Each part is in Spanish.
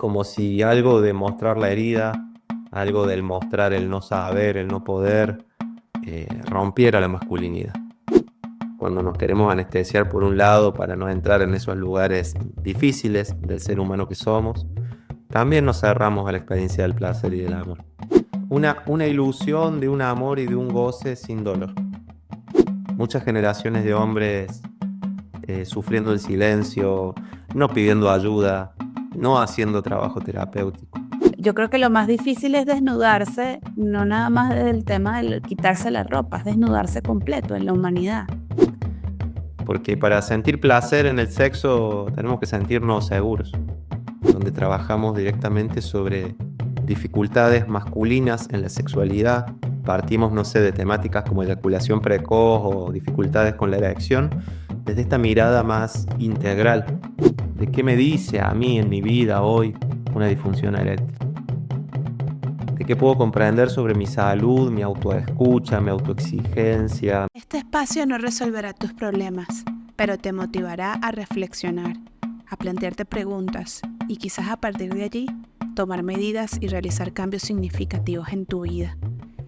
como si algo de mostrar la herida, algo del mostrar el no saber, el no poder, rompiera la masculinidad. Cuando nos queremos anestesiar por un lado para no entrar en esos lugares difíciles del ser humano que somos, también nos cerramos a la experiencia del placer y del amor. Una ilusión de un amor y de un goce sin dolor. Muchas generaciones de hombres sufriendo el silencio, no pidiendo ayuda, no haciendo trabajo terapéutico. Yo creo que lo más difícil es desnudarse, no nada más del tema de quitarse la ropa, es desnudarse completo en la humanidad. Porque para sentir placer en el sexo tenemos que sentirnos seguros, donde trabajamos directamente sobre dificultades masculinas en la sexualidad. Partimos, no sé, de temáticas como eyaculación precoz o dificultades con la erección, desde esta mirada más integral de qué me dice a mí en mi vida hoy una disfunción eréctil, de qué puedo comprender sobre mi salud, mi autoescucha, mi autoexigencia. Este espacio no resolverá tus problemas, pero te motivará a reflexionar, a plantearte preguntas y quizás a partir de allí tomar medidas y realizar cambios significativos en tu vida.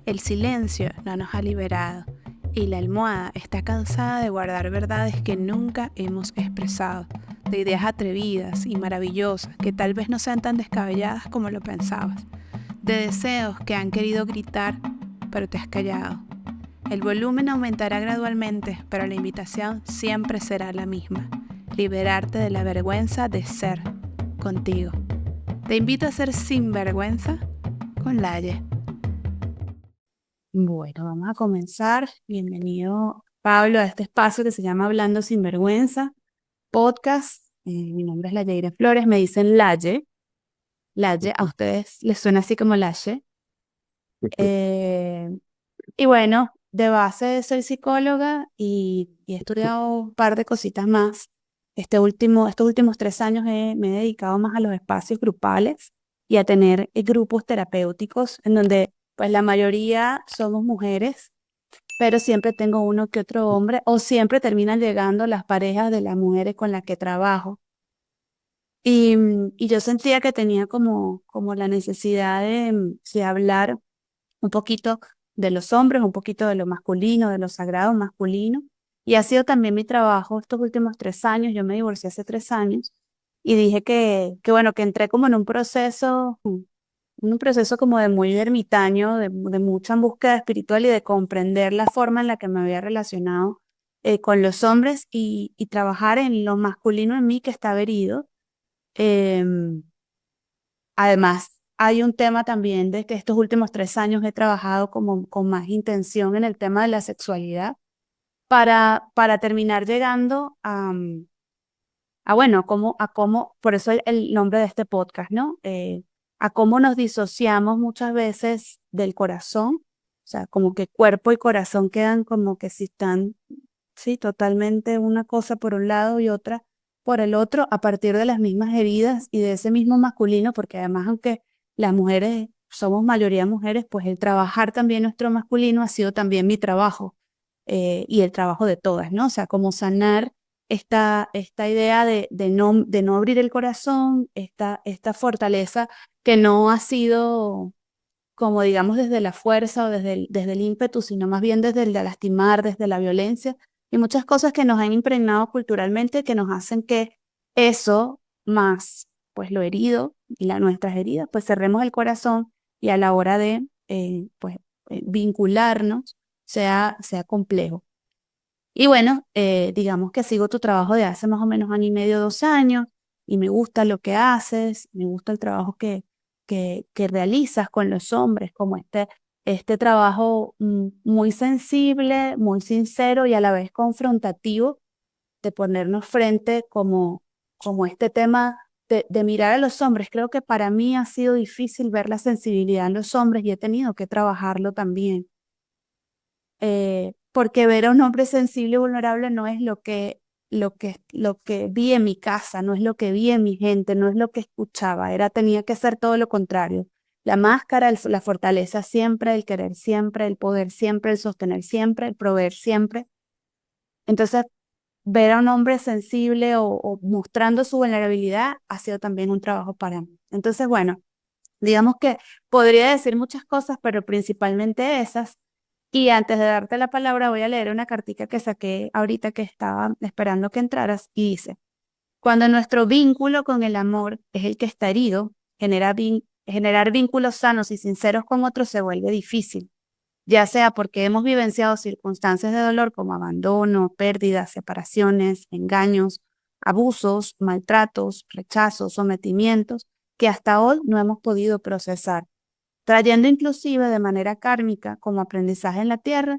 El silencio no nos ha liberado y la almohada está cansada de guardar verdades que nunca hemos expresado, de ideas atrevidas y maravillosas que tal vez no sean tan descabelladas como lo pensabas, de deseos que han querido gritar pero te has callado. El volumen aumentará gradualmente, pero la invitación siempre será la misma: liberarte de la vergüenza de ser contigo. Te invito a ser sinvergüenza con Laye. Bueno, vamos a comenzar. Bienvenido, Pablo, a este espacio que se llama Hablando sin Vergüenza, podcast. Mi nombre es Layeira Flores, me dicen Laye. Laye, a ustedes les suena así como Laye. Eh, y bueno, de base soy psicóloga y he estudiado un par de cositas más. Estos últimos 3 años me he dedicado más a los espacios grupales y a tener grupos terapéuticos en donde pues la mayoría somos mujeres, pero siempre tengo uno que otro hombre o siempre terminan llegando las parejas de las mujeres con las que trabajo. Y yo sentía que tenía como la necesidad de hablar un poquito de los hombres, un poquito de lo masculino, de lo sagrado masculino. Y ha sido también mi trabajo estos últimos 3 años. Yo me divorcié hace 3 años y dije que bueno, que entré como en un proceso como de muy ermitaño, de mucha búsqueda espiritual y de comprender la forma en la que me había relacionado con los hombres y trabajar en lo masculino en mí que estaba herido. Em, Además, hay un tema también de que estos últimos 3 años he trabajado como con más intención en el tema de la sexualidad para terminar llegando bueno, por eso el nombre de este podcast, ¿no? A cómo nos disociamos muchas veces del corazón, o sea, como que cuerpo y corazón quedan como que si están, sí, totalmente una cosa por un lado y otra por el otro, a partir de las mismas heridas y de ese mismo masculino, porque además, aunque las mujeres somos mayoría mujeres, pues el trabajar también nuestro masculino ha sido también mi trabajo y el trabajo de todas, ¿no? O sea, como sanar esta idea de no abrir el corazón, esta fortaleza que no ha sido como digamos desde la fuerza o desde el ímpetu, sino más bien desde el de lastimar, desde la violencia y muchas cosas que nos han impregnado culturalmente que nos hacen que eso más pues lo herido y nuestras heridas, pues cerremos el corazón y a la hora de vincularnos sea complejo. Y bueno, digamos que sigo tu trabajo de hace más o menos año y medio, 2 años, y me gusta lo que haces, me gusta el trabajo que realizas con los hombres, como este trabajo muy sensible, muy sincero y a la vez confrontativo de ponernos frente como este tema de mirar a los hombres. Creo que para mí ha sido difícil ver la sensibilidad en los hombres y he tenido que trabajarlo también porque ver a un hombre sensible y vulnerable no es lo que vi en mi casa, no es lo que vi en mi gente, no es lo que escuchaba, tenía que ser todo lo contrario. La máscara, la fortaleza siempre, el querer siempre, el poder siempre, el sostener siempre, el proveer siempre. Entonces, ver a un hombre sensible o mostrando su vulnerabilidad ha sido también un trabajo para mí. Entonces, bueno, digamos que podría decir muchas cosas, pero principalmente esas. Y antes de darte la palabra, voy a leer una cartica que saqué ahorita que estaba esperando que entraras y dice, cuando nuestro vínculo con el amor es el que está herido, generar vínculos sanos y sinceros con otros se vuelve difícil, ya sea porque hemos vivenciado circunstancias de dolor como abandono, pérdidas, separaciones, engaños, abusos, maltratos, rechazos, sometimientos, que hasta hoy no hemos podido procesar, trayendo inclusive de manera kármica como aprendizaje en la tierra,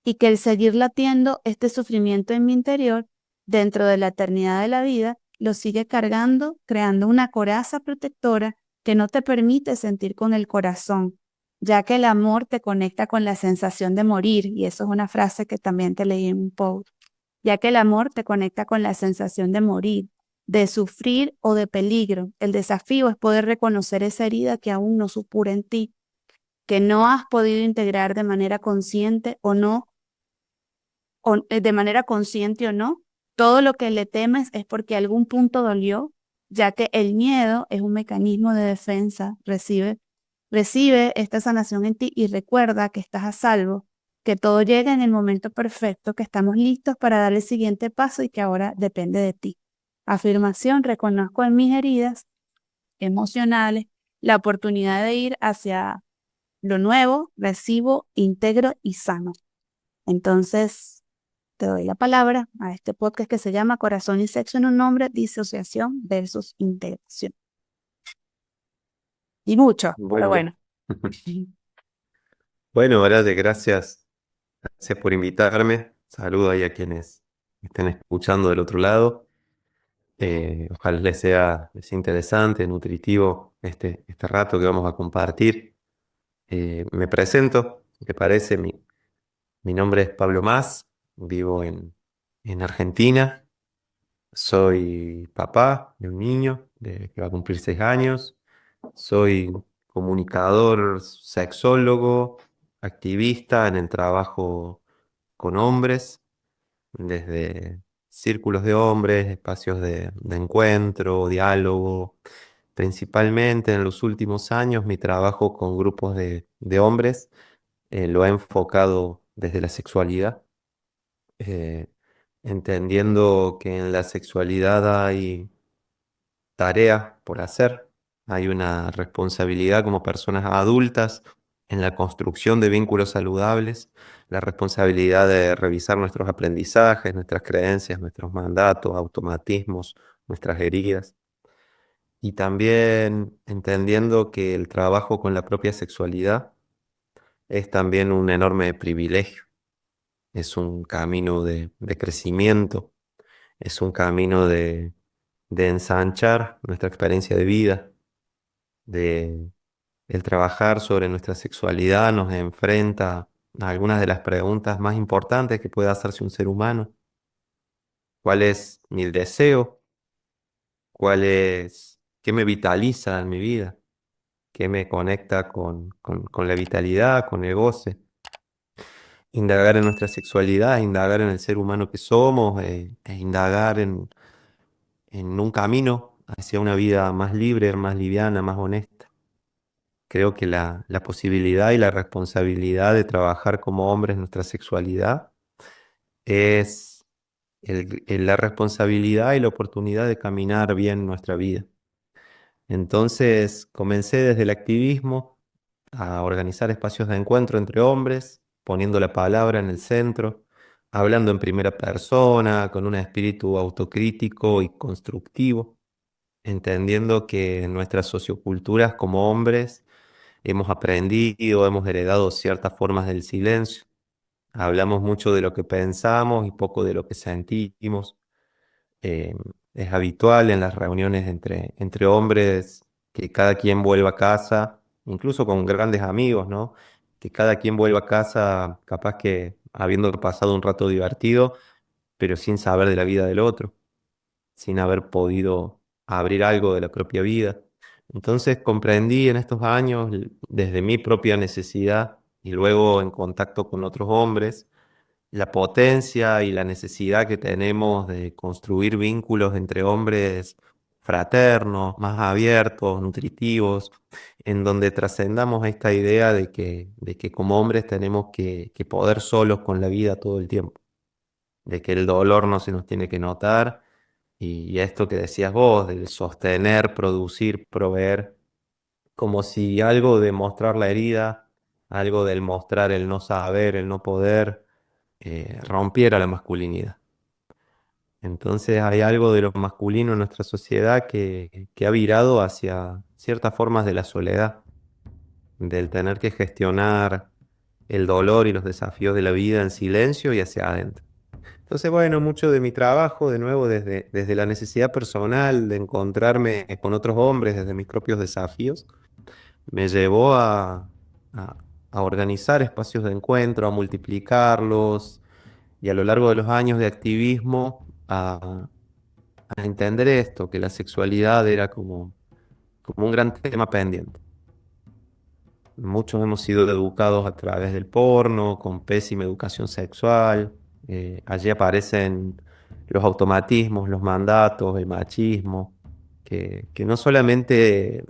y que el seguir latiendo este sufrimiento en mi interior, dentro de la eternidad de la vida, lo sigue cargando, creando una coraza protectora que no te permite sentir con el corazón, ya que el amor te conecta con la sensación de morir, y eso es una frase que también te leí en un post, ya que el amor te conecta con la sensación de morir, de sufrir o de peligro. El desafío es poder reconocer esa herida que aún no supura en ti, que no has podido integrar de manera consciente o no, de manera consciente o no. Todo lo que le temes es porque algún punto dolió, ya que el miedo es un mecanismo de defensa. Recibe esta sanación en ti y recuerda que estás a salvo, que todo llega en el momento perfecto, que estamos listos para dar el siguiente paso y que ahora depende de ti. Afirmación: reconozco en mis heridas emocionales la oportunidad de ir hacia lo nuevo, recibo, integro y sano. Entonces, te doy la palabra a este podcast que se llama Corazón y Sexo en un Nombre, Disociación versus Integración. Y mucho, pero Bueno, bueno. bueno, Gracias, gracias por invitarme. Saludo ahí a quienes estén escuchando del otro lado. Ojalá les sea interesante, nutritivo este rato que vamos a compartir. Me presento, ¿te parece? Mi nombre es Pablo Mas, vivo en Argentina. Soy papá de un niño que va a cumplir 6 años. Soy comunicador, sexólogo, activista en el trabajo con hombres, desde círculos de hombres, espacios de encuentro, diálogo. Principalmente en los últimos años mi trabajo con grupos de hombres lo he enfocado desde la sexualidad, eh, entendiendo que en la sexualidad hay tarea por hacer, hay una responsabilidad como personas adultas en la construcción de vínculos saludables, la responsabilidad de revisar nuestros aprendizajes, nuestras creencias, nuestros mandatos, automatismos, nuestras heridas. Y también entendiendo que el trabajo con la propia sexualidad es también un enorme privilegio, es un camino de crecimiento, es un camino de ensanchar nuestra experiencia de vida, de el trabajar sobre nuestra sexualidad nos enfrenta a algunas de las preguntas más importantes que puede hacerse un ser humano. ¿Cuál es mi deseo? ¿Qué me vitaliza en mi vida? ¿Qué me conecta con la vitalidad, con el goce? Indagar en nuestra sexualidad, indagar en el ser humano que somos, indagar en un camino hacia una vida más libre, más liviana, más honesta. Creo que la posibilidad y la responsabilidad de trabajar como hombres nuestra sexualidad es la responsabilidad y la oportunidad de caminar bien nuestra vida. Entonces comencé desde el activismo a organizar espacios de encuentro entre hombres, poniendo la palabra en el centro, hablando en primera persona, con un espíritu autocrítico y constructivo, entendiendo que en nuestras socioculturas como hombres hemos aprendido, hemos heredado ciertas formas del silencio. Hablamos mucho de lo que pensamos y poco de lo que sentimos. Eh, es habitual en las reuniones entre hombres que cada quien vuelva a casa, incluso con grandes amigos, ¿no? Que cada quien vuelva a casa capaz que habiendo pasado un rato divertido, pero sin saber de la vida del otro, sin haber podido abrir algo de la propia vida. Entonces comprendí en estos años, desde mi propia necesidad y luego en contacto con otros hombres, la potencia y la necesidad que tenemos de construir vínculos entre hombres fraternos, más abiertos, nutritivos, en donde trascendamos esta idea de que como hombres tenemos que poder solos con la vida todo el tiempo, de que el dolor no se nos tiene que notar y esto que decías vos, del sostener, producir, proveer, como si algo de mostrar la herida, algo del mostrar el no saber, el no poder, rompiera la masculinidad. Entonces hay algo de lo masculino en nuestra sociedad que ha virado hacia ciertas formas de la soledad, del tener que gestionar el dolor y los desafíos de la vida en silencio y hacia adentro. Entonces, bueno, mucho de mi trabajo, de nuevo, desde la necesidad personal de encontrarme con otros hombres, desde mis propios desafíos, me llevó a- a organizar espacios de encuentro, a multiplicarlos y a lo largo de los años de activismo a entender esto, que la sexualidad era como un gran tema pendiente. Muchos hemos sido educados a través del porno, con pésima educación sexual. Allí aparecen los automatismos, los mandatos, el machismo, que no solamente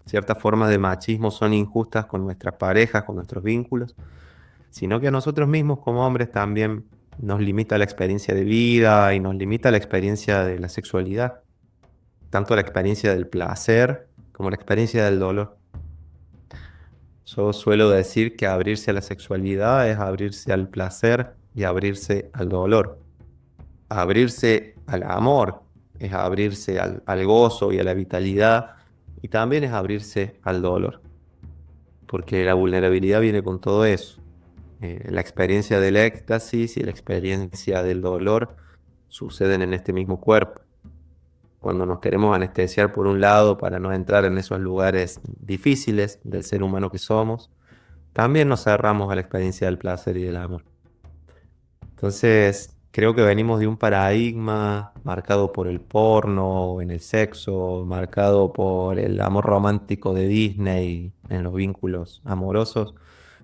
ciertas formas de machismo son injustas con nuestras parejas, con nuestros vínculos, sino que a nosotros mismos como hombres también nos limita la experiencia de vida y nos limita la experiencia de la sexualidad, tanto la experiencia del placer como la experiencia del dolor. Yo suelo decir que abrirse a la sexualidad es abrirse al placer y abrirse al dolor. Abrirse al amor es abrirse al gozo y a la vitalidad y también es abrirse al dolor, porque la vulnerabilidad viene con todo eso. La experiencia del éxtasis y la experiencia del dolor suceden en este mismo cuerpo. Cuando nos queremos anestesiar por un lado para no entrar en esos lugares difíciles del ser humano que somos, también nos cerramos a la experiencia del placer y del amor. Entonces, creo que venimos de un paradigma marcado por el porno, en el sexo, marcado por el amor romántico de Disney, en los vínculos amorosos,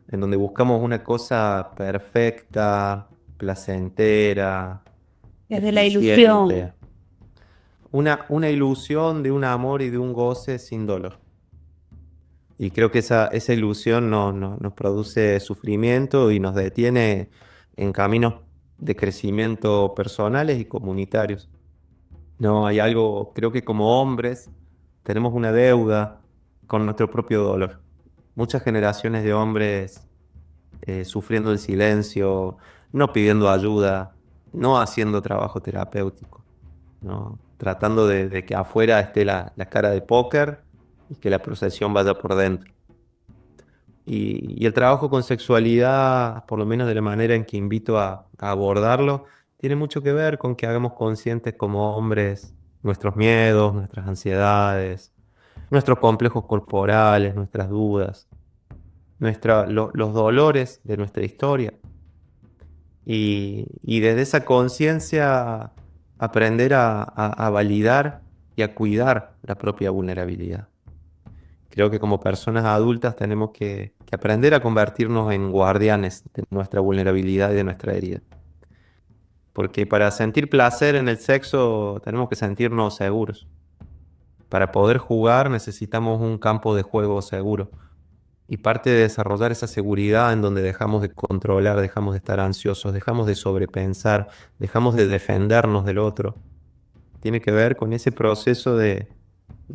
en donde buscamos una cosa perfecta, placentera, Desde la ilusión. eficiente. Una ilusión de un amor y de un goce sin dolor. Y creo que esa ilusión nos produce sufrimiento y nos detiene en caminos de crecimiento personales y comunitarios. No, hay algo, creo que como hombres tenemos una deuda con nuestro propio dolor. Muchas generaciones de hombres sufriendo el silencio, no pidiendo ayuda, no haciendo trabajo terapéutico, ¿no? Tratando de que afuera esté la cara de póker y que la procesión vaya por dentro. Y el trabajo con sexualidad, por lo menos de la manera en que invito a abordarlo, tiene mucho que ver con que hagamos conscientes como hombres nuestros miedos, nuestras ansiedades, nuestros complejos corporales, nuestras dudas, los dolores de nuestra historia. Y desde esa conciencia aprender a validar y a cuidar la propia vulnerabilidad. Creo que como personas adultas tenemos que aprender a convertirnos en guardianes de nuestra vulnerabilidad y de nuestra herida. Porque para sentir placer en el sexo tenemos que sentirnos seguros. Para poder jugar necesitamos un campo de juego seguro. Y parte de desarrollar esa seguridad en donde dejamos de controlar, dejamos de estar ansiosos, dejamos de sobrepensar, dejamos de defendernos del otro, tiene que ver con ese proceso de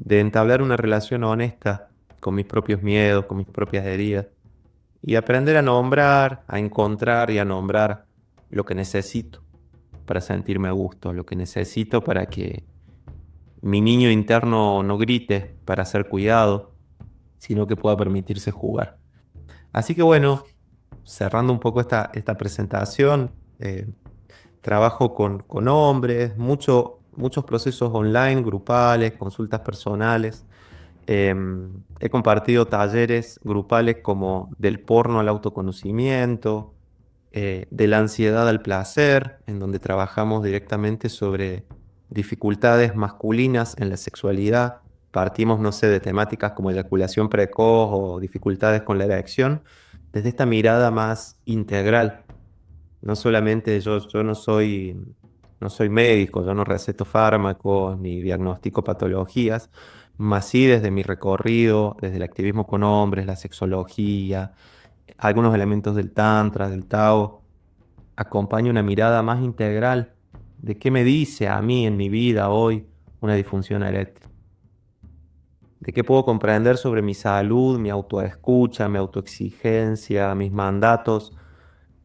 entablar una relación honesta con mis propios miedos, con mis propias heridas, y aprender a nombrar, a encontrar y a nombrar lo que necesito para sentirme a gusto, lo que necesito para que mi niño interno no grite para ser cuidado, sino que pueda permitirse jugar. Así que bueno, cerrando un poco esta presentación, trabajo con hombres, muchos procesos online, grupales, consultas personales. He compartido talleres grupales como del porno al autoconocimiento, de la ansiedad al placer, en donde trabajamos directamente sobre dificultades masculinas en la sexualidad. Partimos, no sé, de temáticas como eyaculación precoz o dificultades con la erección, desde esta mirada más integral No solamente yo no soy médico, yo no receto fármacos ni diagnostico patologías, más sí desde mi recorrido, desde el activismo con hombres, la sexología, algunos elementos del Tantra, del Tao, acompaña una mirada más integral de qué me dice a mí en mi vida hoy una disfunción eréctil, de qué puedo comprender sobre mi salud, mi autoescucha, mi autoexigencia, mis mandatos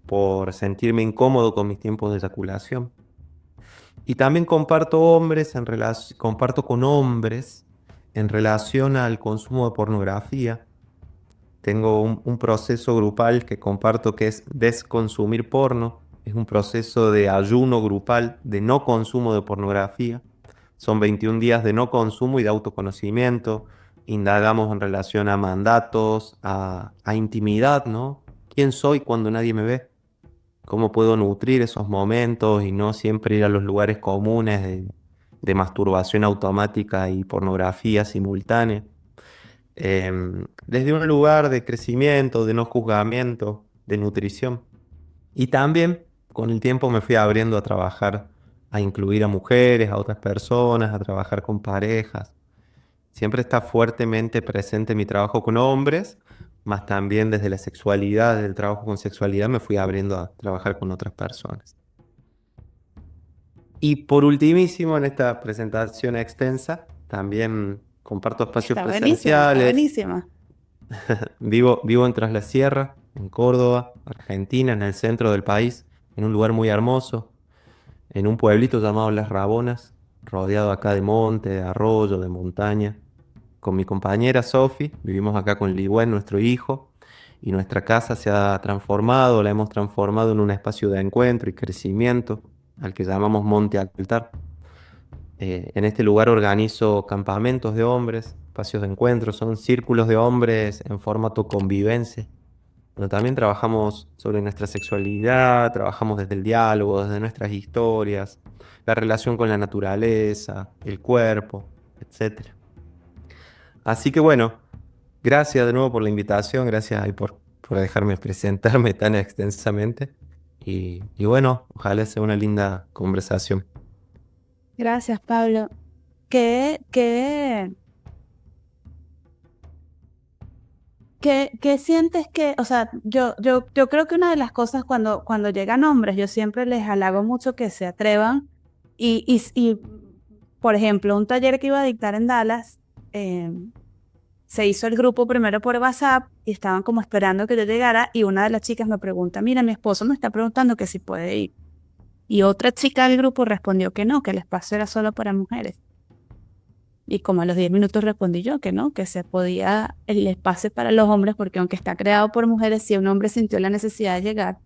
por sentirme incómodo con mis tiempos de eyaculación. Y también comparto con hombres en relación al consumo de pornografía. Tengo un proceso grupal que comparto que es desconsumir porno. Es un proceso de ayuno grupal de no consumo de pornografía. Son 21 días de no consumo y de autoconocimiento. Indagamos en relación a mandatos, a intimidad, ¿no? ¿Quién soy cuando nadie me ve? ¿Cómo puedo nutrir esos momentos y no siempre ir a los lugares comunes de masturbación automática y pornografía simultánea? Desde un lugar de crecimiento, de no juzgamiento, de nutrición. Y también con el tiempo me fui abriendo a trabajar, a incluir a mujeres, a otras personas, a trabajar con parejas. Siempre está fuertemente presente mi trabajo con hombres, más también desde la sexualidad, desde el trabajo con sexualidad, me fui abriendo a trabajar con otras personas. Y por ultimísimo, en esta presentación extensa, también comparto espacios Está buenísima, está presenciales. buenísima. Vivo en Tras la Sierra, en Córdoba, Argentina, en el centro del país, en un lugar muy hermoso, en un pueblito llamado Las Rabonas, rodeado acá de monte, de arroyo, de montaña. Con mi compañera Sofi, vivimos acá con Ligüen, nuestro hijo, y nuestra casa se ha transformado, la hemos transformado en un espacio de encuentro y crecimiento, al que llamamos Monte Altar. En este lugar organizo campamentos de hombres, espacios de encuentro, son círculos de hombres en formato convivencia, donde también trabajamos sobre nuestra sexualidad, trabajamos desde el diálogo, desde nuestras historias, la relación con la naturaleza, el cuerpo, etcétera. Así que bueno, gracias de nuevo por la invitación, gracias ahí por dejarme presentarme tan extensamente. Y bueno, ojalá sea una linda conversación. Gracias, Pablo. ¿Qué, qué, qué sientes que, o sea, yo creo que una de las cosas cuando llegan hombres, yo siempre les halago mucho que se atrevan y, por ejemplo, un taller que iba a dictar en Dallas, se hizo el grupo primero por WhatsApp y estaban como esperando que yo llegara y una de las chicas me pregunta, mira, mi esposo me está preguntando que si puede ir. Y otra chica del grupo respondió que no, que el espacio era solo para mujeres. Y como a los 10 minutos respondí yo que no, que se podía el espacio para los hombres, porque aunque está creado por mujeres, si un hombre sintió la necesidad de llegar,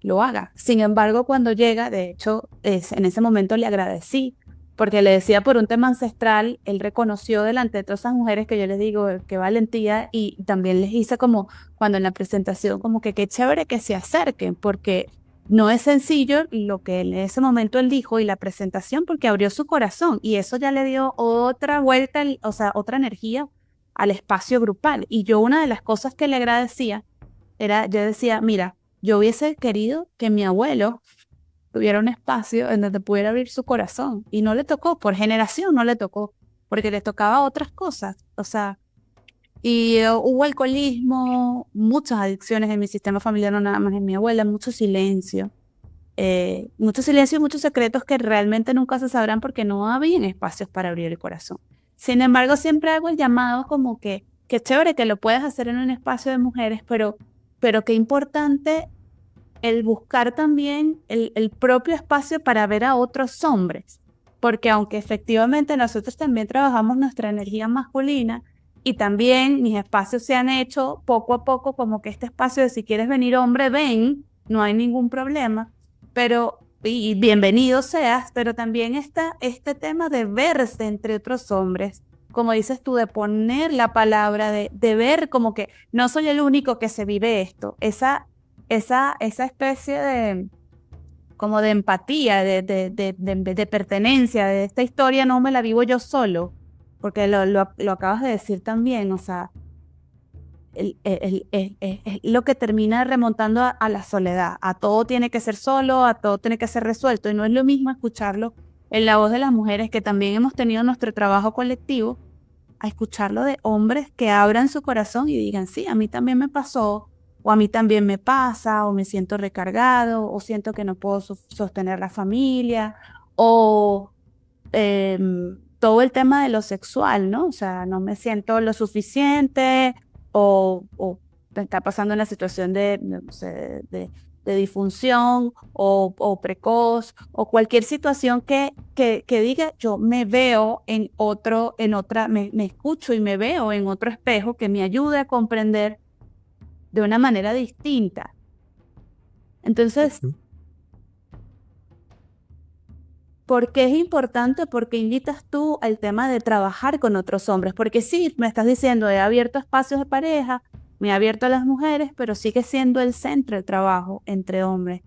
lo haga. Sin embargo, cuando llega, de hecho, en ese momento le agradecí, porque le decía por un tema ancestral, él reconoció delante de todas esas mujeres que yo les digo, qué valentía, y también les hice como, cuando en la presentación, como que qué chévere que se acerquen, porque no es sencillo lo que en ese momento él dijo y la presentación, porque abrió su corazón, y eso ya le dio otra vuelta, o sea, otra energía al espacio grupal. Y yo una de las cosas que le agradecía era, yo decía, mira, yo hubiese querido que mi abuelo tuviera un espacio en donde pudiera abrir su corazón y no le tocó, por generación no le tocó, porque le tocaba otras cosas, o sea, y hubo alcoholismo, muchas adicciones en mi sistema familiar, no nada más en mi abuela, mucho silencio y muchos secretos que realmente nunca se sabrán porque no había espacios para abrir el corazón. Sin embargo, siempre hago el llamado como que chévere que lo puedas hacer en un espacio de mujeres, pero qué importante el buscar también el propio espacio para ver a otros hombres, porque aunque efectivamente nosotros también trabajamos nuestra energía masculina y también mis espacios se han hecho poco a poco como que este espacio de si quieres venir hombre, ven, no hay ningún problema, pero y bienvenido seas, pero también está este tema de verse entre otros hombres, como dices tú, de poner la palabra, de ver como que no soy el único que se vive esto, esa especie de, como de empatía, de pertenencia, de esta historia no me la vivo yo solo, porque lo acabas de decir también, o sea, es lo que termina remontando a la soledad. A todo tiene que ser solo, a todo tiene que ser resuelto. Y no es lo mismo escucharlo en la voz de las mujeres que también hemos tenido nuestro trabajo colectivo, a escucharlo de hombres que abran su corazón y digan, sí, a mí también me pasó, o a mí también me pasa, o me siento recargado, o siento que no puedo sostener la familia, o todo el tema de lo sexual, ¿no? O sea, no me siento lo suficiente o me está pasando una situación no sé, de disfunción o precoz o cualquier situación que diga yo me veo en otro, en otra, me escucho y me veo en otro espejo que me ayude a comprender de una manera distinta. Entonces, ¿por qué es importante? Porque invitas tú al tema de trabajar con otros hombres. Porque sí, me estás diciendo, he abierto espacios de pareja, me he abierto a las mujeres, pero sigue siendo el centro el trabajo entre hombres.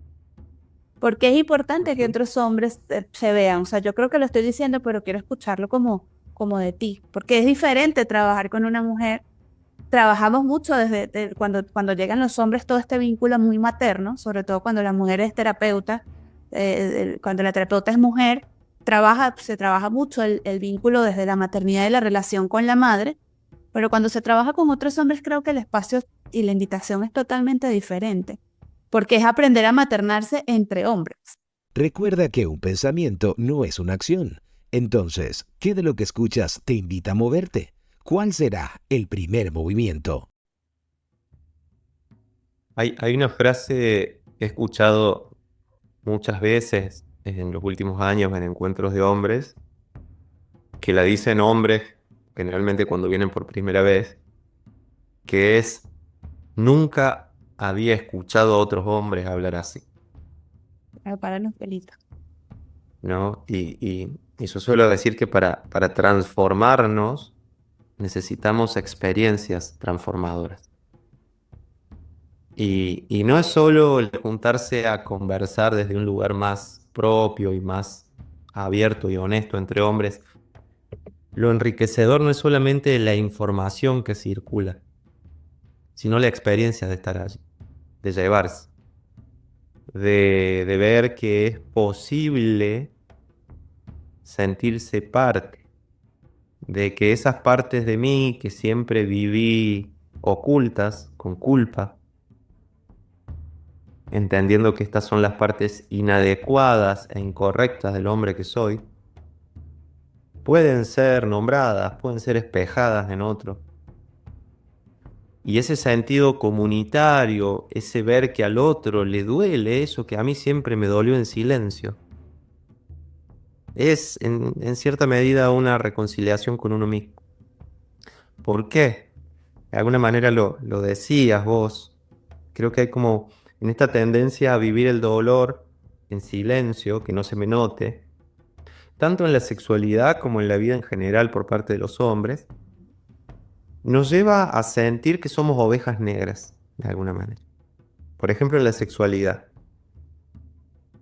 Porque es importante que otros hombres se vean. O sea, yo creo que lo estoy diciendo, pero quiero escucharlo como de ti. Porque es diferente trabajar con una mujer. Trabajamos mucho desde cuando llegan los hombres, todo este vínculo muy materno, sobre todo cuando la mujer es terapeuta, cuando la terapeuta es mujer, se trabaja mucho el vínculo desde la maternidad y la relación con la madre, pero cuando se trabaja con otros hombres creo que el espacio y la invitación es totalmente diferente, porque es aprender a maternarse entre hombres. Recuerda que un pensamiento no es una acción. Entonces, ¿qué de lo que escuchas te invita a moverte? ¿Cuál será el primer movimiento? Hay una frase que he escuchado muchas veces en los últimos años en encuentros de hombres, que la dicen hombres generalmente cuando vienen por primera vez, que es, nunca había escuchado a otros hombres hablar así, Para los pelitos. ¿no? Y yo suelo decir que para transformarnos necesitamos experiencias transformadoras. Y no es solo el juntarse a conversar desde un lugar más propio y más abierto y honesto entre hombres. Lo enriquecedor no es solamente la información que circula, sino la experiencia de estar allí, de llevarse, de ver que es posible sentirse parte, de que esas partes de mí que siempre viví ocultas, con culpa, entendiendo que estas son las partes inadecuadas e incorrectas del hombre que soy, pueden ser nombradas, pueden ser espejadas en otro. Y ese sentido comunitario, ese ver que al otro le duele eso que a mí siempre me dolió en silencio, es en cierta medida una reconciliación con uno mismo. ¿Por qué? De alguna manera lo decías vos. Creo que hay como en esta tendencia a vivir el dolor en silencio, que no se me note, tanto en la sexualidad como en la vida en general por parte de los hombres, nos lleva a sentir que somos ovejas negras, de alguna manera. Por ejemplo, en la sexualidad.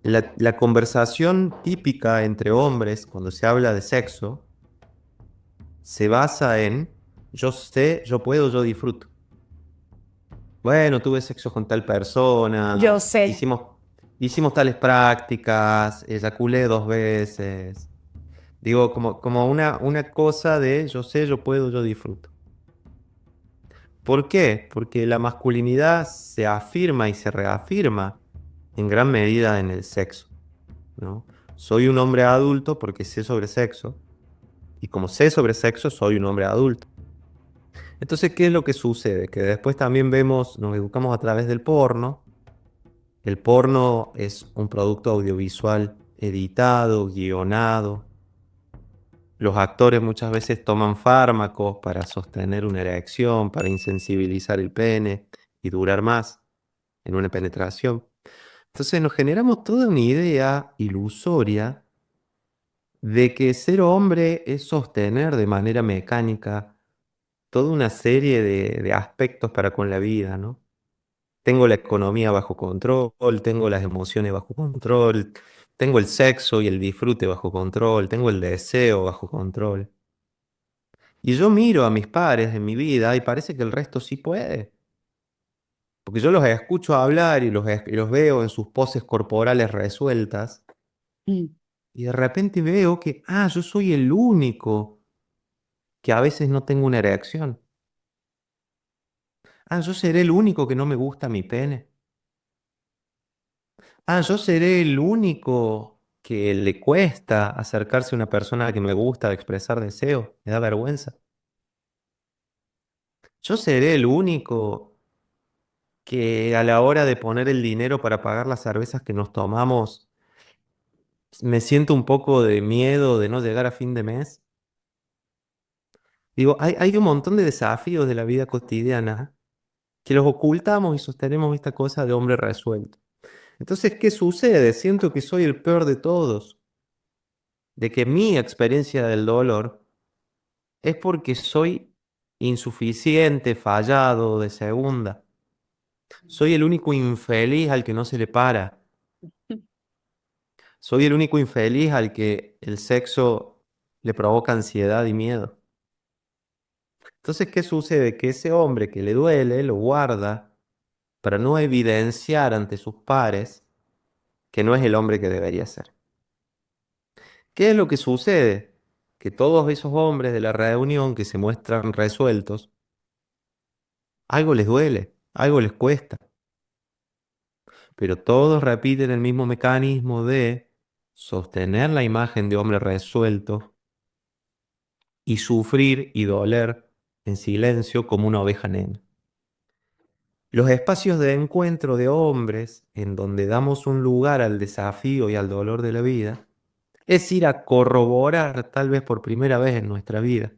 La conversación típica entre hombres cuando se habla de sexo se basa en yo sé, yo puedo, yo disfruto. Bueno, tuve sexo con tal persona, Yo sé. hicimos tales prácticas, eyaculé 2 veces. Digo, como una cosa de yo sé, yo puedo, yo disfruto. ¿Por qué? Porque la masculinidad se afirma y se reafirma en gran medida en el sexo, ¿no? Soy un hombre adulto porque sé sobre sexo, y como sé sobre sexo, soy un hombre adulto. Entonces, ¿qué es lo que sucede? Que después también vemos, nos educamos a través del porno. El porno es un producto audiovisual editado, guionado. Los actores muchas veces toman fármacos para sostener una erección, para insensibilizar el pene y durar más en una penetración. Entonces nos generamos toda una idea ilusoria de que ser hombre es sostener de manera mecánica toda una serie de aspectos para con la vida, ¿no? Tengo la economía bajo control, tengo las emociones bajo control, tengo el sexo y el disfrute bajo control, tengo el deseo bajo control. Y yo miro a mis pares en mi vida y parece que el resto sí puede. Porque yo los escucho hablar y los veo en sus poses corporales resueltas. Mm. Y de repente veo que, yo soy el único que a veces no tengo una erección. Yo seré el único que no me gusta mi pene. Yo seré el único que le cuesta acercarse a una persona que me gusta, expresar deseo. Me da vergüenza. Yo seré el único que a la hora de poner el dinero para pagar las cervezas que nos tomamos, me siento un poco de miedo de no llegar a fin de mes. Digo, hay un montón de desafíos de la vida cotidiana que los ocultamos y sostenemos esta cosa de hombre resuelto. Entonces, ¿qué sucede? Siento que soy el peor de todos, de que mi experiencia del dolor es porque soy insuficiente, fallado, de segunda. Soy el único infeliz al que no se le para. Soy el único infeliz al que el sexo le provoca ansiedad y miedo. Entonces, ¿qué sucede? Que ese hombre que le duele lo guarda para no evidenciar ante sus pares que no es el hombre que debería ser. ¿Qué es lo que sucede? Que todos esos hombres de la reunión que se muestran resueltos, algo les duele, algo les cuesta, pero todos repiten el mismo mecanismo de sostener la imagen de hombre resuelto y sufrir y doler en silencio como una oveja negra. Los espacios de encuentro de hombres en donde damos un lugar al desafío y al dolor de la vida es ir a corroborar tal vez por primera vez en nuestra vida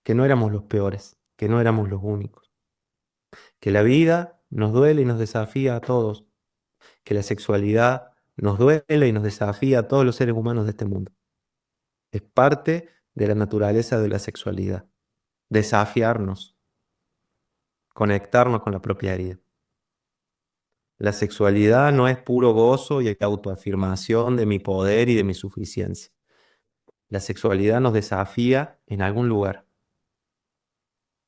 que no éramos los peores, que no éramos los únicos, que la vida nos duele y nos desafía a todos, que la sexualidad nos duele y nos desafía a todos los seres humanos de este mundo. Es parte de la naturaleza de la sexualidad, desafiarnos, conectarnos con la propia herida. La sexualidad no es puro gozo y autoafirmación de mi poder y de mi suficiencia. La sexualidad nos desafía en algún lugar.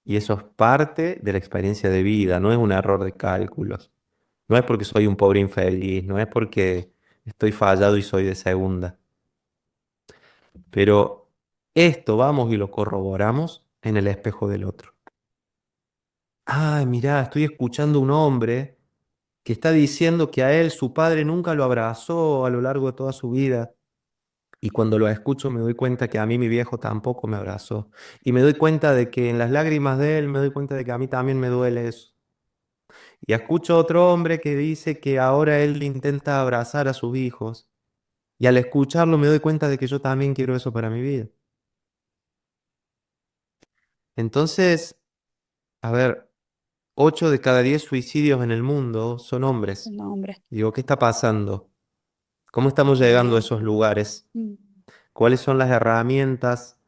Y eso es parte de la experiencia de vida, no es un error de cálculos. No es porque soy un pobre infeliz, no es porque estoy fallado y soy de segunda. Pero esto vamos y lo corroboramos en el espejo del otro. Ay, mirá, estoy escuchando a un hombre que está diciendo que a él su padre nunca lo abrazó a lo largo de toda su vida. Y cuando lo escucho me doy cuenta que a mí mi viejo tampoco me abrazó. Y me doy cuenta de que en las lágrimas de él me doy cuenta de que a mí también me duele eso. Y escucho a otro hombre que dice que ahora él intenta abrazar a sus hijos. Y al escucharlo me doy cuenta de que yo también quiero eso para mi vida. Entonces, a ver, 8 de cada 10 suicidios en el mundo son hombres. No, hombre. Digo, ¿qué está pasando? ¿Cómo estamos llegando a esos lugares? Mm. ¿Cuáles son las herramientas,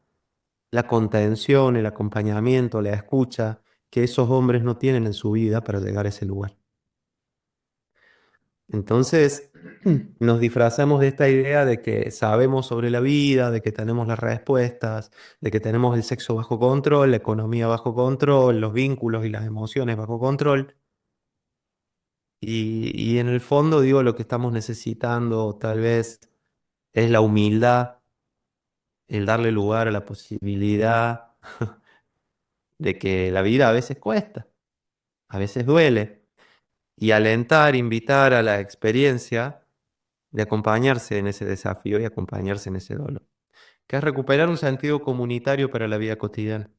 la contención, el acompañamiento, la escucha que esos hombres no tienen en su vida para llegar a ese lugar? Entonces, nos disfrazamos de esta idea de que sabemos sobre la vida, de que tenemos las respuestas, de que tenemos el sexo bajo control, la economía bajo control, los vínculos y las emociones bajo control. Y en el fondo, digo, lo que estamos necesitando tal vez es la humildad, el darle lugar a la posibilidad de que la vida a veces cuesta, a veces duele, y alentar, invitar a la experiencia de acompañarse en ese desafío y acompañarse en ese dolor, que es recuperar un sentido comunitario para la vida cotidiana.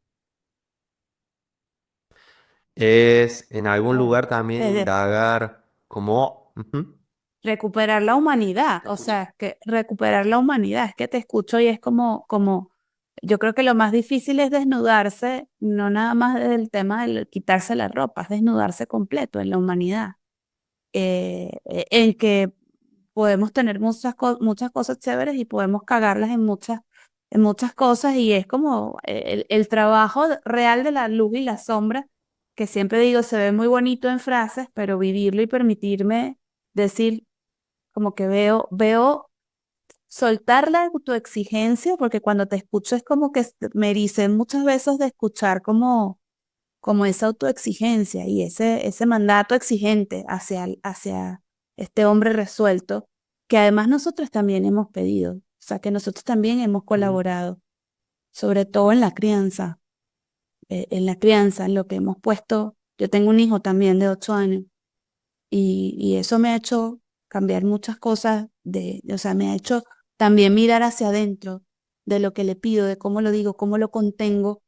Es en algún Claro. lugar también Es de indagar como... Ujú. recuperar la humanidad, Te o escucho. sea, es que recuperar la humanidad, es que te escucho y es como, yo creo que lo más difícil es desnudarse, no nada más del tema de quitarse la ropa, es desnudarse completo en la humanidad, en que podemos tener muchas cosas chéveres y podemos cagarlas en muchas cosas y es como el trabajo real de la luz y la sombra, que siempre digo, se ve muy bonito en frases, pero vivirlo y permitirme decir, como que veo soltar la autoexigencia, porque cuando te escucho es como que me ericé muchas veces de escuchar como esa autoexigencia y ese mandato exigente hacia este hombre resuelto, que además nosotros también hemos pedido, o sea, que nosotros también hemos colaborado, sobre todo en lo que hemos puesto. Yo tengo un hijo también de 8 años y eso me ha hecho cambiar muchas cosas, o sea, me ha hecho también mirar hacia adentro de lo que le pido, de cómo lo digo, cómo lo contengo,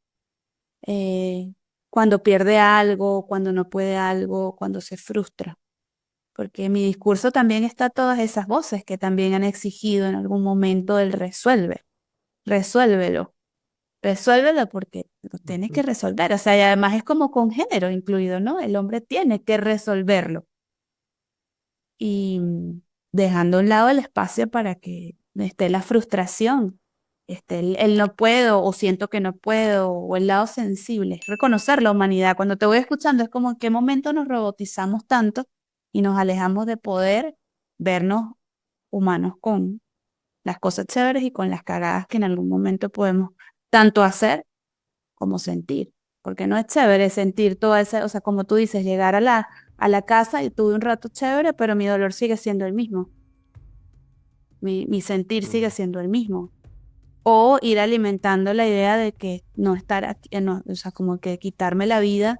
eh, cuando pierde algo, cuando no puede algo, cuando se frustra. Porque en mi discurso también está todas esas voces que también han exigido en algún momento el resuélvelo, resuélvelo porque lo tiene que resolver. O sea, y además es como con género incluido, ¿no? El hombre tiene que resolverlo. Y dejando a un lado el espacio para que esté la frustración, esté el no puedo o siento que no puedo o el lado sensible, es reconocer la humanidad. Cuando te voy escuchando es como en qué momento nos robotizamos tanto y nos alejamos de poder vernos humanos con las cosas chéveres y con las cagadas que en algún momento podemos tanto hacer como sentir. Porque no es chévere sentir toda esa, o sea, como tú dices, llegar a la casa y tuve un rato chévere, pero mi dolor sigue siendo el mismo. Mi sentir sigue siendo el mismo. O ir alimentando la idea de que no estar aquí, o sea, como que quitarme la vida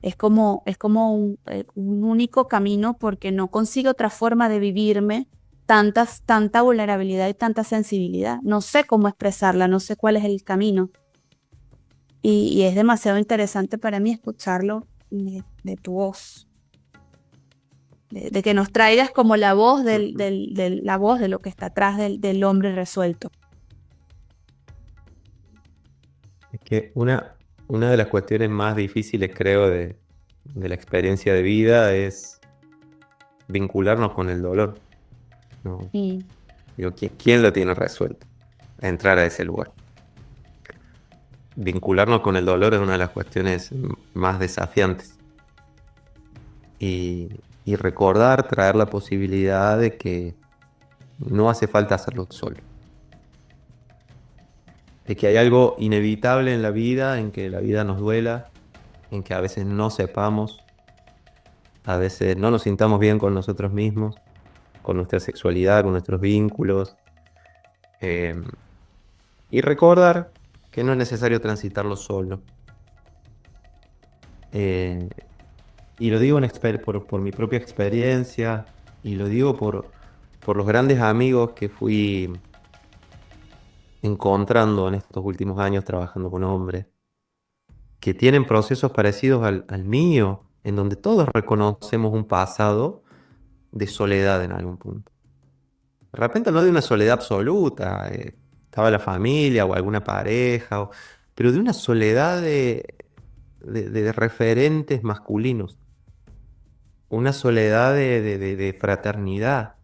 es como un único camino porque no consigo otra forma de vivirme tanta vulnerabilidad y tanta sensibilidad. No sé cómo expresarla, no sé cuál es el camino. Y es demasiado interesante para mí escucharlo de tu voz, de que nos traigas como la voz la voz de lo que está atrás del hombre resuelto. Es que una de las cuestiones más difíciles, creo, de la experiencia de vida es vincularnos con el dolor, ¿no? Mm. Digo, ¿quién lo tiene resuelto? Entrar a ese lugar. Vincularnos con el dolor es una de las cuestiones más desafiantes. Y recordar, traer la posibilidad de que no hace falta hacerlo solo. De que hay algo inevitable en la vida, en que la vida nos duela, en que a veces no sepamos, a veces no nos sintamos bien con nosotros mismos, con nuestra sexualidad, con nuestros vínculos. Y recordar que no es necesario transitarlo solo. Eh, y lo digo por mi propia experiencia, y lo digo por los grandes amigos que fui encontrando en estos últimos años trabajando con hombres, que tienen procesos parecidos al mío, en donde todos reconocemos un pasado de soledad en algún punto. De repente no de una soledad absoluta, estaba la familia o alguna pareja, pero de una soledad de referentes masculinos, una soledad de fraternidad.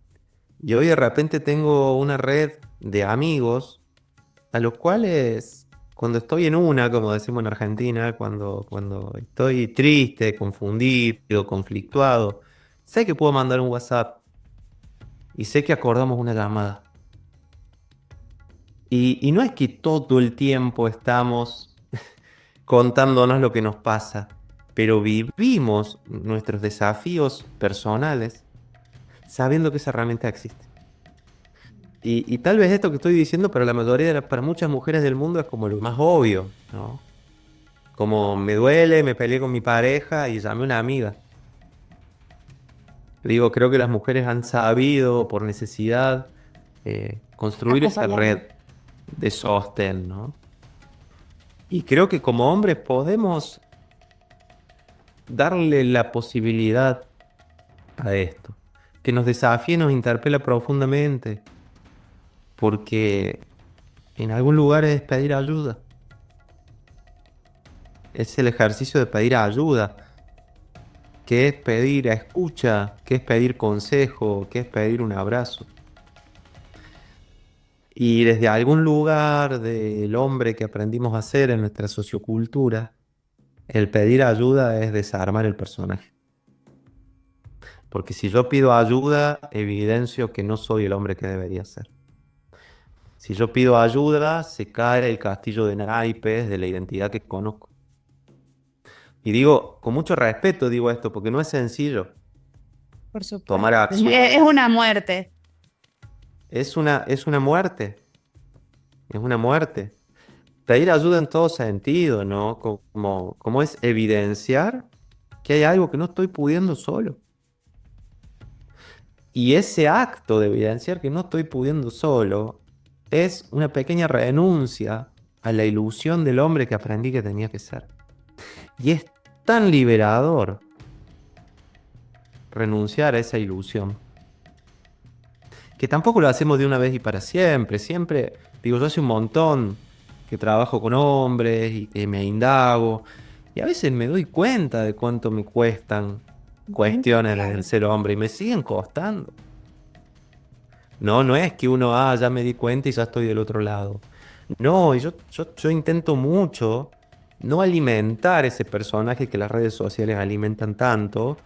Y hoy de repente tengo una red de amigos a los cuales cuando estoy en una, como decimos en Argentina, cuando estoy triste, confundido, conflictuado, sé que puedo mandar un WhatsApp y sé que acordamos una llamada. Y no es que todo el tiempo estamos contándonos lo que nos pasa, pero vivimos nuestros desafíos personales sabiendo que esa herramienta existe. Y tal vez esto que estoy diciendo para la mayoría, para muchas mujeres del mundo es como lo más obvio, ¿no? Como me duele, me peleé con mi pareja y llamé a una amiga. Digo, creo que las mujeres han sabido, por necesidad, construir esa red Acompañarme. de sostén, ¿no? Y creo que como hombres podemos darle la posibilidad a esto, que nos desafíe, nos interpela profundamente, porque en algún lugar es pedir ayuda, es el ejercicio de pedir ayuda, que es pedir escucha, que es pedir consejo, que es pedir un abrazo. Y desde algún lugar del hombre que aprendimos a hacer en nuestra sociocultura, el pedir ayuda es desarmar el personaje. Porque si yo pido ayuda, evidencio que no soy el hombre que debería ser. Si yo pido ayuda, se cae el castillo de naipes de la identidad que conozco. Y digo, con mucho respeto digo esto, porque no es sencillo Por supuesto. tomar Es acciones. una muerte. Es una muerte, es una muerte. Pedir ayuda en todo sentido, ¿no? Como es evidenciar que hay algo que no estoy pudiendo solo. Y ese acto de evidenciar que no estoy pudiendo solo es una pequeña renuncia a la ilusión del hombre que aprendí que tenía que ser. Y es tan liberador renunciar a esa ilusión, que tampoco lo hacemos de una vez y para siempre. Siempre, digo, yo hace un montón que trabajo con hombres y que me indago, y a veces me doy cuenta de cuánto me cuestan cuestiones del ser hombre y me siguen costando. No es que uno, ya me di cuenta y ya estoy del otro lado. No, y yo intento mucho no alimentar ese personaje que las redes sociales alimentan tanto,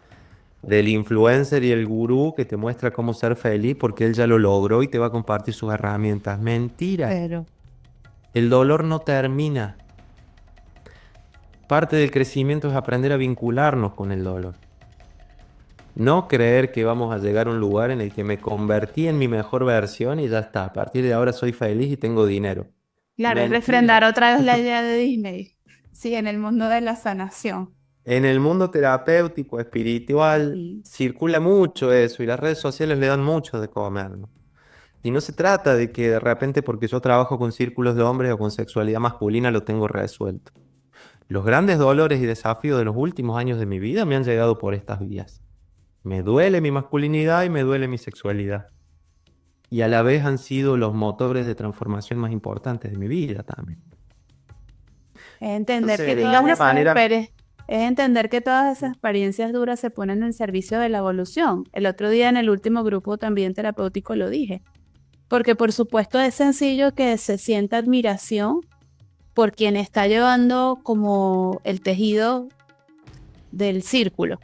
del influencer y el gurú que te muestra cómo ser feliz porque él ya lo logró y te va a compartir sus herramientas. Mentira. Pero El dolor no termina. Parte del crecimiento es aprender a vincularnos con el dolor. No creer que vamos a llegar a un lugar en el que me convertí en mi mejor versión y ya está. A partir de ahora soy feliz y tengo dinero. claro, es Mentira. refrendar otra vez la idea de Disney. Sí, en el mundo de la sanación. En el mundo terapéutico, espiritual, Mm. circula mucho eso y las redes sociales le dan mucho de comer, ¿no? Y no se trata de que de repente porque yo trabajo con círculos de hombres o con sexualidad masculina lo tengo resuelto. Los grandes dolores y desafíos de los últimos años de mi vida me han llegado por estas vías. Me duele mi masculinidad y me duele mi sexualidad. Y a la vez han sido los motores de transformación más importantes de mi vida también. Es entender que Entonces, de todas alguna esas manera, es entender que todas esas experiencias duras se ponen en servicio de la evolución. El otro día en el último grupo también terapéutico lo dije. Porque por supuesto es sencillo que se sienta admiración por quien está llevando como el tejido del círculo,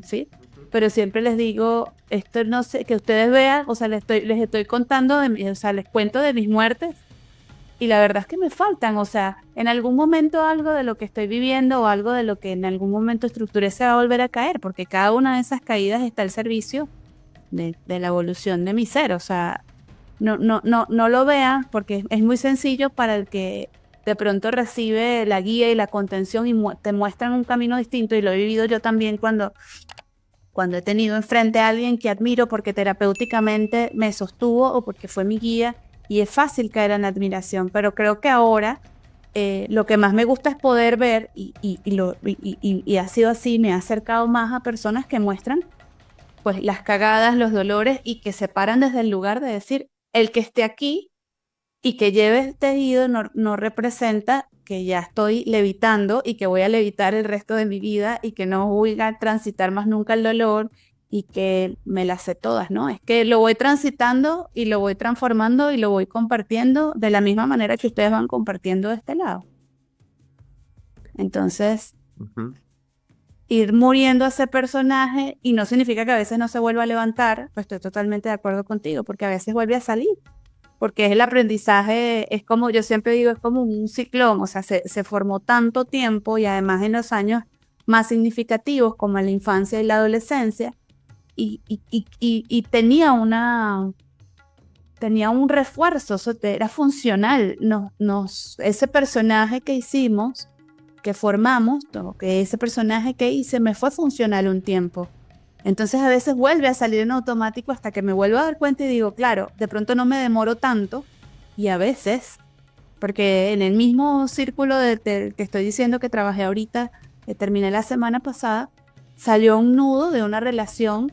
¿sí? Pero siempre les digo, esto no sé, que ustedes vean, o sea, les estoy contando, o sea, les cuento de mis muertes y la verdad es que me faltan, o sea, en algún momento algo de lo que estoy viviendo o algo de lo que en algún momento estructuré se va a volver a caer, porque cada una de esas caídas está al servicio de la evolución de mi ser, o sea, no lo vean porque es muy sencillo para el que de pronto recibe la guía y la contención y te muestran un camino distinto, y lo he vivido yo también cuando he tenido enfrente a alguien que admiro porque terapéuticamente me sostuvo o porque fue mi guía, y es fácil caer en admiración, pero creo que ahora lo que más me gusta es poder ver y ha sido así, me ha acercado más a personas que muestran pues las cagadas, los dolores, y que se paran desde el lugar de decir, el que esté aquí y que lleve tejido no representa que ya estoy levitando y que voy a levitar el resto de mi vida y que no voy a transitar más nunca el dolor y que me las sé todas, ¿no? Es que lo voy transitando y lo voy transformando y lo voy compartiendo de la misma manera que ustedes van compartiendo de este lado. Entonces, ir muriendo a ese personaje, y no significa que a veces no se vuelva a levantar, pues estoy totalmente de acuerdo contigo, porque a veces vuelve a salir. Porque es el aprendizaje, es como, yo siempre digo, es como un ciclón, o sea, se formó tanto tiempo y además en los años más significativos como en la infancia y la adolescencia, y tenía un refuerzo, era funcional. Ese personaje que hicimos, que formamos, que ese personaje que hice me fue funcional un tiempo. Entonces a veces vuelve a salir en automático hasta que me vuelvo a dar cuenta y digo, claro, de pronto no me demoro tanto, y a veces, porque en el mismo círculo que estoy diciendo que trabajé ahorita, que terminé la semana pasada, salió un nudo de una relación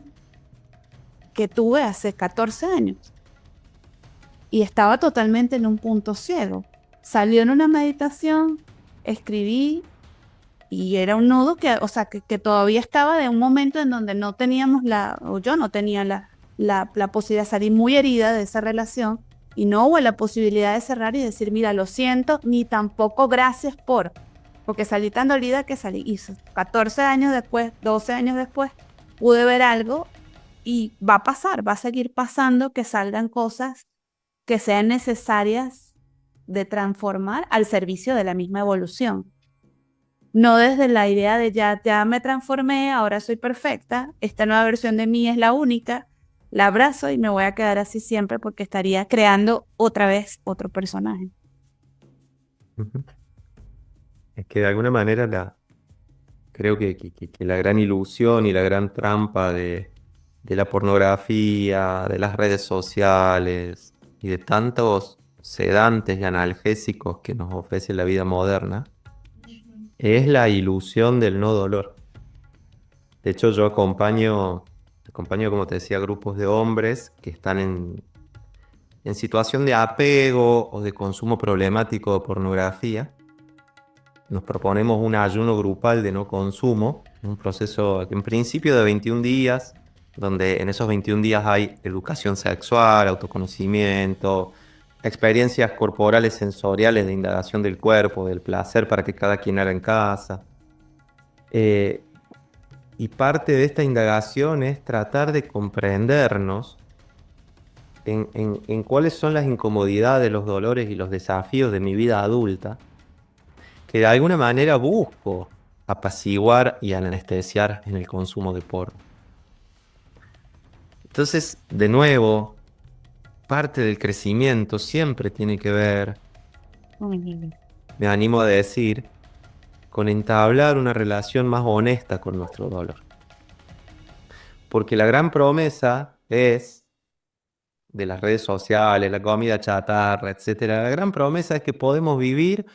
que tuve hace 14 años y estaba totalmente en un punto ciego. Salió en una meditación, escribí, y era un nudo que todavía estaba de un momento en donde no teníamos yo no tenía la posibilidad de salir muy herida de esa relación, y no hubo la posibilidad de cerrar y decir, mira, lo siento, ni tampoco gracias porque salí tan dolida que salí. Y 14 años después, 12 años después, pude ver algo, y va a pasar, va a seguir pasando que salgan cosas que sean necesarias de transformar al servicio de la misma evolución. No desde la idea de ya me transformé, ahora soy perfecta, esta nueva versión de mí es la única, la abrazo y me voy a quedar así siempre porque estaría creando otra vez otro personaje. Ujú. Es que de alguna manera creo que la gran ilusión y la gran trampa de la pornografía, de las redes sociales y de tantos sedantes y analgésicos que nos ofrece la vida moderna es la ilusión del no dolor. De hecho, yo acompaño, como te decía, grupos de hombres que están en situación de apego o de consumo problemático de pornografía. Nos proponemos un ayuno grupal de no consumo, un proceso en principio de 21 días, donde en esos 21 días hay educación sexual, autoconocimiento, experiencias corporales sensoriales de indagación del cuerpo, del placer para que cada quien haga en casa. Eh, y parte de esta indagación es tratar de comprendernos en cuáles son las incomodidades, los dolores y los desafíos de mi vida adulta, que de alguna manera busco apaciguar y anestesiar en el consumo de porno. Entonces, de nuevo, parte del crecimiento siempre tiene que ver, me animo a decir, con entablar una relación más honesta con nuestro dolor. Porque la gran promesa es de las redes sociales, la comida chatarra, etcétera. La gran promesa es que podemos vivir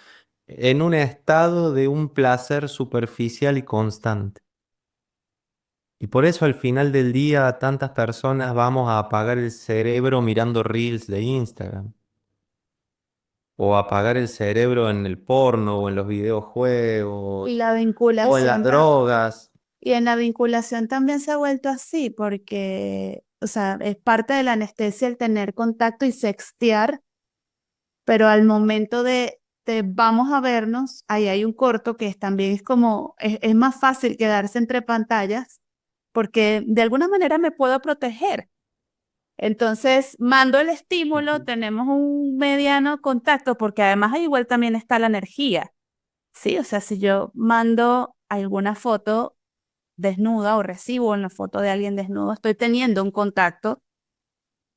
en un estado de un placer superficial y constante. Y por eso al final del día tantas personas vamos a apagar el cerebro mirando reels de Instagram. O apagar el cerebro en el porno o en los Y videojuegos la o en las vinculación, drogas. y en la vinculación también se ha vuelto así, porque, o sea, es parte de la anestesia el tener contacto y sextear, pero al momento de vamos a vernos, ahí hay un corto que también es como, es más fácil quedarse entre pantallas, porque de alguna manera me puedo proteger. Entonces, mando el estímulo, tenemos un mediano contacto, porque además ahí igual también está la energía, ¿sí? O sea, si yo mando alguna foto desnuda o recibo una foto de alguien desnudo, estoy teniendo un contacto,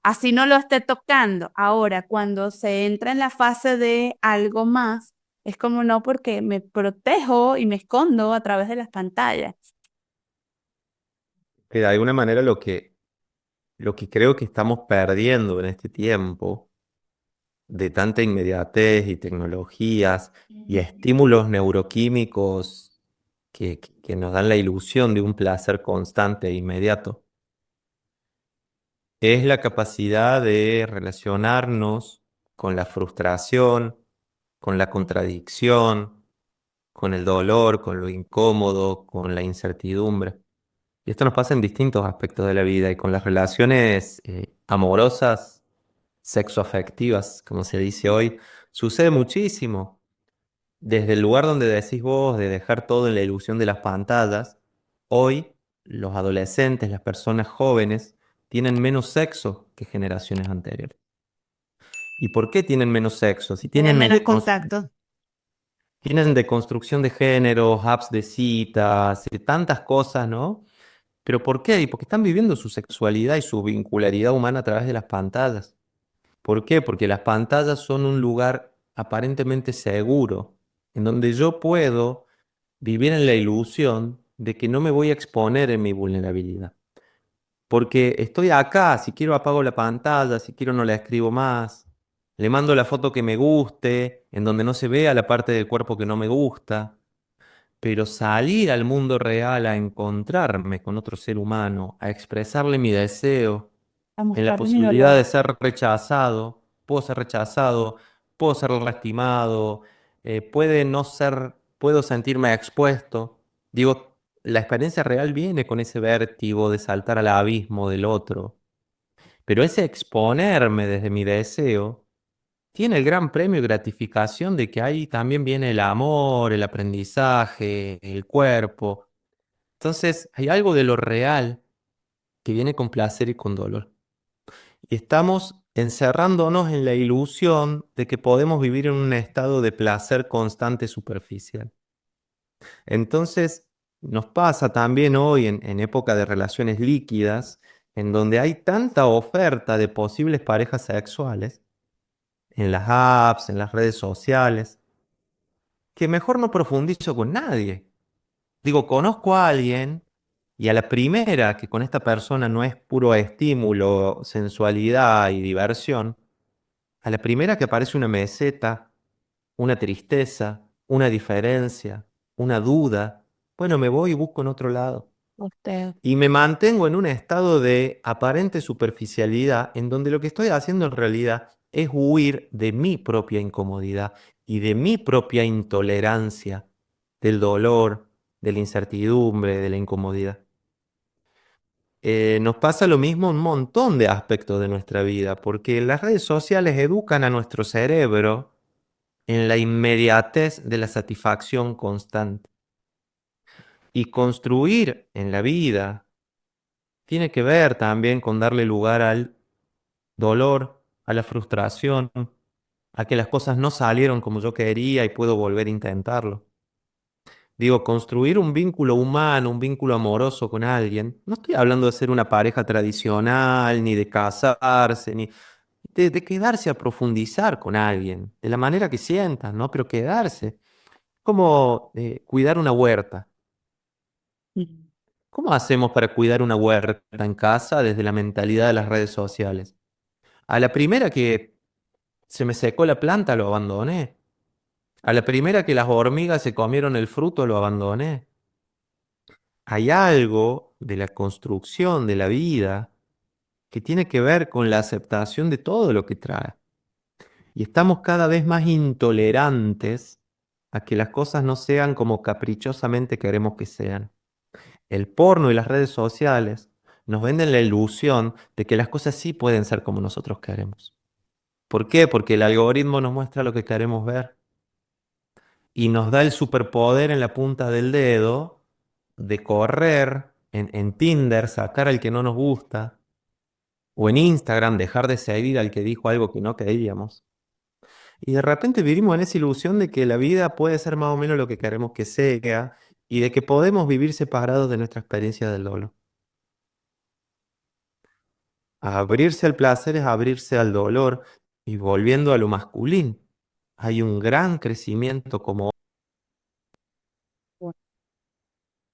así no lo esté tocando. Ahora, cuando se entra en la fase de algo más, es como no, porque me protejo y me escondo a través de las pantallas. Que de alguna manera lo que creo que estamos perdiendo en este tiempo de tanta inmediatez y tecnologías y estímulos neuroquímicos que nos dan la ilusión de un placer constante e inmediato, es la capacidad de relacionarnos con la frustración, con la contradicción, con el dolor, con lo incómodo, con la incertidumbre. Y esto nos pasa en distintos aspectos de la vida y con las relaciones amorosas, sexoafectivas, como se dice hoy, sucede muchísimo. Desde el lugar donde decís vos de dejar todo en la ilusión de las pantallas, hoy los adolescentes, las personas jóvenes, tienen menos sexo que generaciones anteriores. ¿Y por qué tienen menos sexo? Si Tienen tienen, menos contacto. tienen deconstrucción de géneros, apps de citas, tantas cosas, ¿no? ¿Pero por qué? Y porque están viviendo su sexualidad y su vincularidad humana a través de las pantallas. ¿Por qué? Porque las pantallas son un lugar aparentemente seguro, en donde yo puedo vivir en la ilusión de que no me voy a exponer en mi vulnerabilidad. Porque estoy acá, si quiero apago la pantalla, si quiero no la escribo más, le mando la foto que me guste, en donde no se vea la parte del cuerpo que no me gusta, pero salir al mundo real a encontrarme con otro ser humano, a expresarle mi deseo, A en la mostrarle mi posibilidad dolor. de ser rechazado, puedo ser lastimado, puede no ser, puedo sentirme expuesto. Digo, la experiencia real viene con ese vértigo de saltar al abismo del otro, pero ese exponerme desde mi deseo tiene el gran premio y gratificación de que ahí también viene el amor, el aprendizaje, el cuerpo. Entonces, hay algo de lo real que viene con placer y con dolor. Y estamos encerrándonos en la ilusión de que podemos vivir en un estado de placer constante superficial. Entonces, nos pasa también hoy en época de relaciones líquidas, en donde hay tanta oferta de posibles parejas sexuales, en las apps, en las redes sociales, que mejor no profundizo con nadie. Digo, conozco a alguien y a la primera que con esta persona no es puro estímulo, sensualidad y diversión, a la primera que aparece una meseta, una tristeza, una diferencia, una duda, bueno, me voy y busco en otro lado. Usted. Y me mantengo en un estado de aparente superficialidad en donde lo que estoy haciendo en realidad es huir de mi propia incomodidad y de mi propia intolerancia, del dolor, de la incertidumbre, de la incomodidad. Nos pasa lo mismo en un montón de aspectos de nuestra vida, porque las redes sociales educan a nuestro cerebro en la inmediatez de la satisfacción constante. Y construir en la vida tiene que ver también con darle lugar al dolor, a la frustración, a que las cosas no salieron como yo quería y puedo volver a intentarlo. Digo, construir un vínculo humano, un vínculo amoroso con alguien, no estoy hablando de ser una pareja tradicional, ni de casarse, ni de quedarse a profundizar con alguien, de la manera que sientas, ¿no? Pero quedarse, como cuidar una huerta. Mm. ¿Cómo hacemos para cuidar una huerta en casa desde la mentalidad de las redes sociales? A la primera que se me secó la planta, lo abandoné. A la primera que las hormigas se comieron el fruto, lo abandoné. Hay algo de la construcción de la vida que tiene que ver con la aceptación de todo lo que trae. Y estamos cada vez más intolerantes a que las cosas no sean como caprichosamente queremos que sean. El porno y las redes sociales nos venden la ilusión de que las cosas sí pueden ser como nosotros queremos. ¿Por qué? Porque el algoritmo nos muestra lo que queremos ver y nos da el superpoder en la punta del dedo de correr en Tinder, sacar al que no nos gusta, o en Instagram dejar de seguir al que dijo algo que no queríamos. Y de repente vivimos en esa ilusión de que la vida puede ser más o menos lo que queremos que sea y de que podemos vivir separados de nuestra experiencia del dolor. Abrirse al placer es abrirse al dolor y volviendo a lo masculino. Hay un gran crecimiento como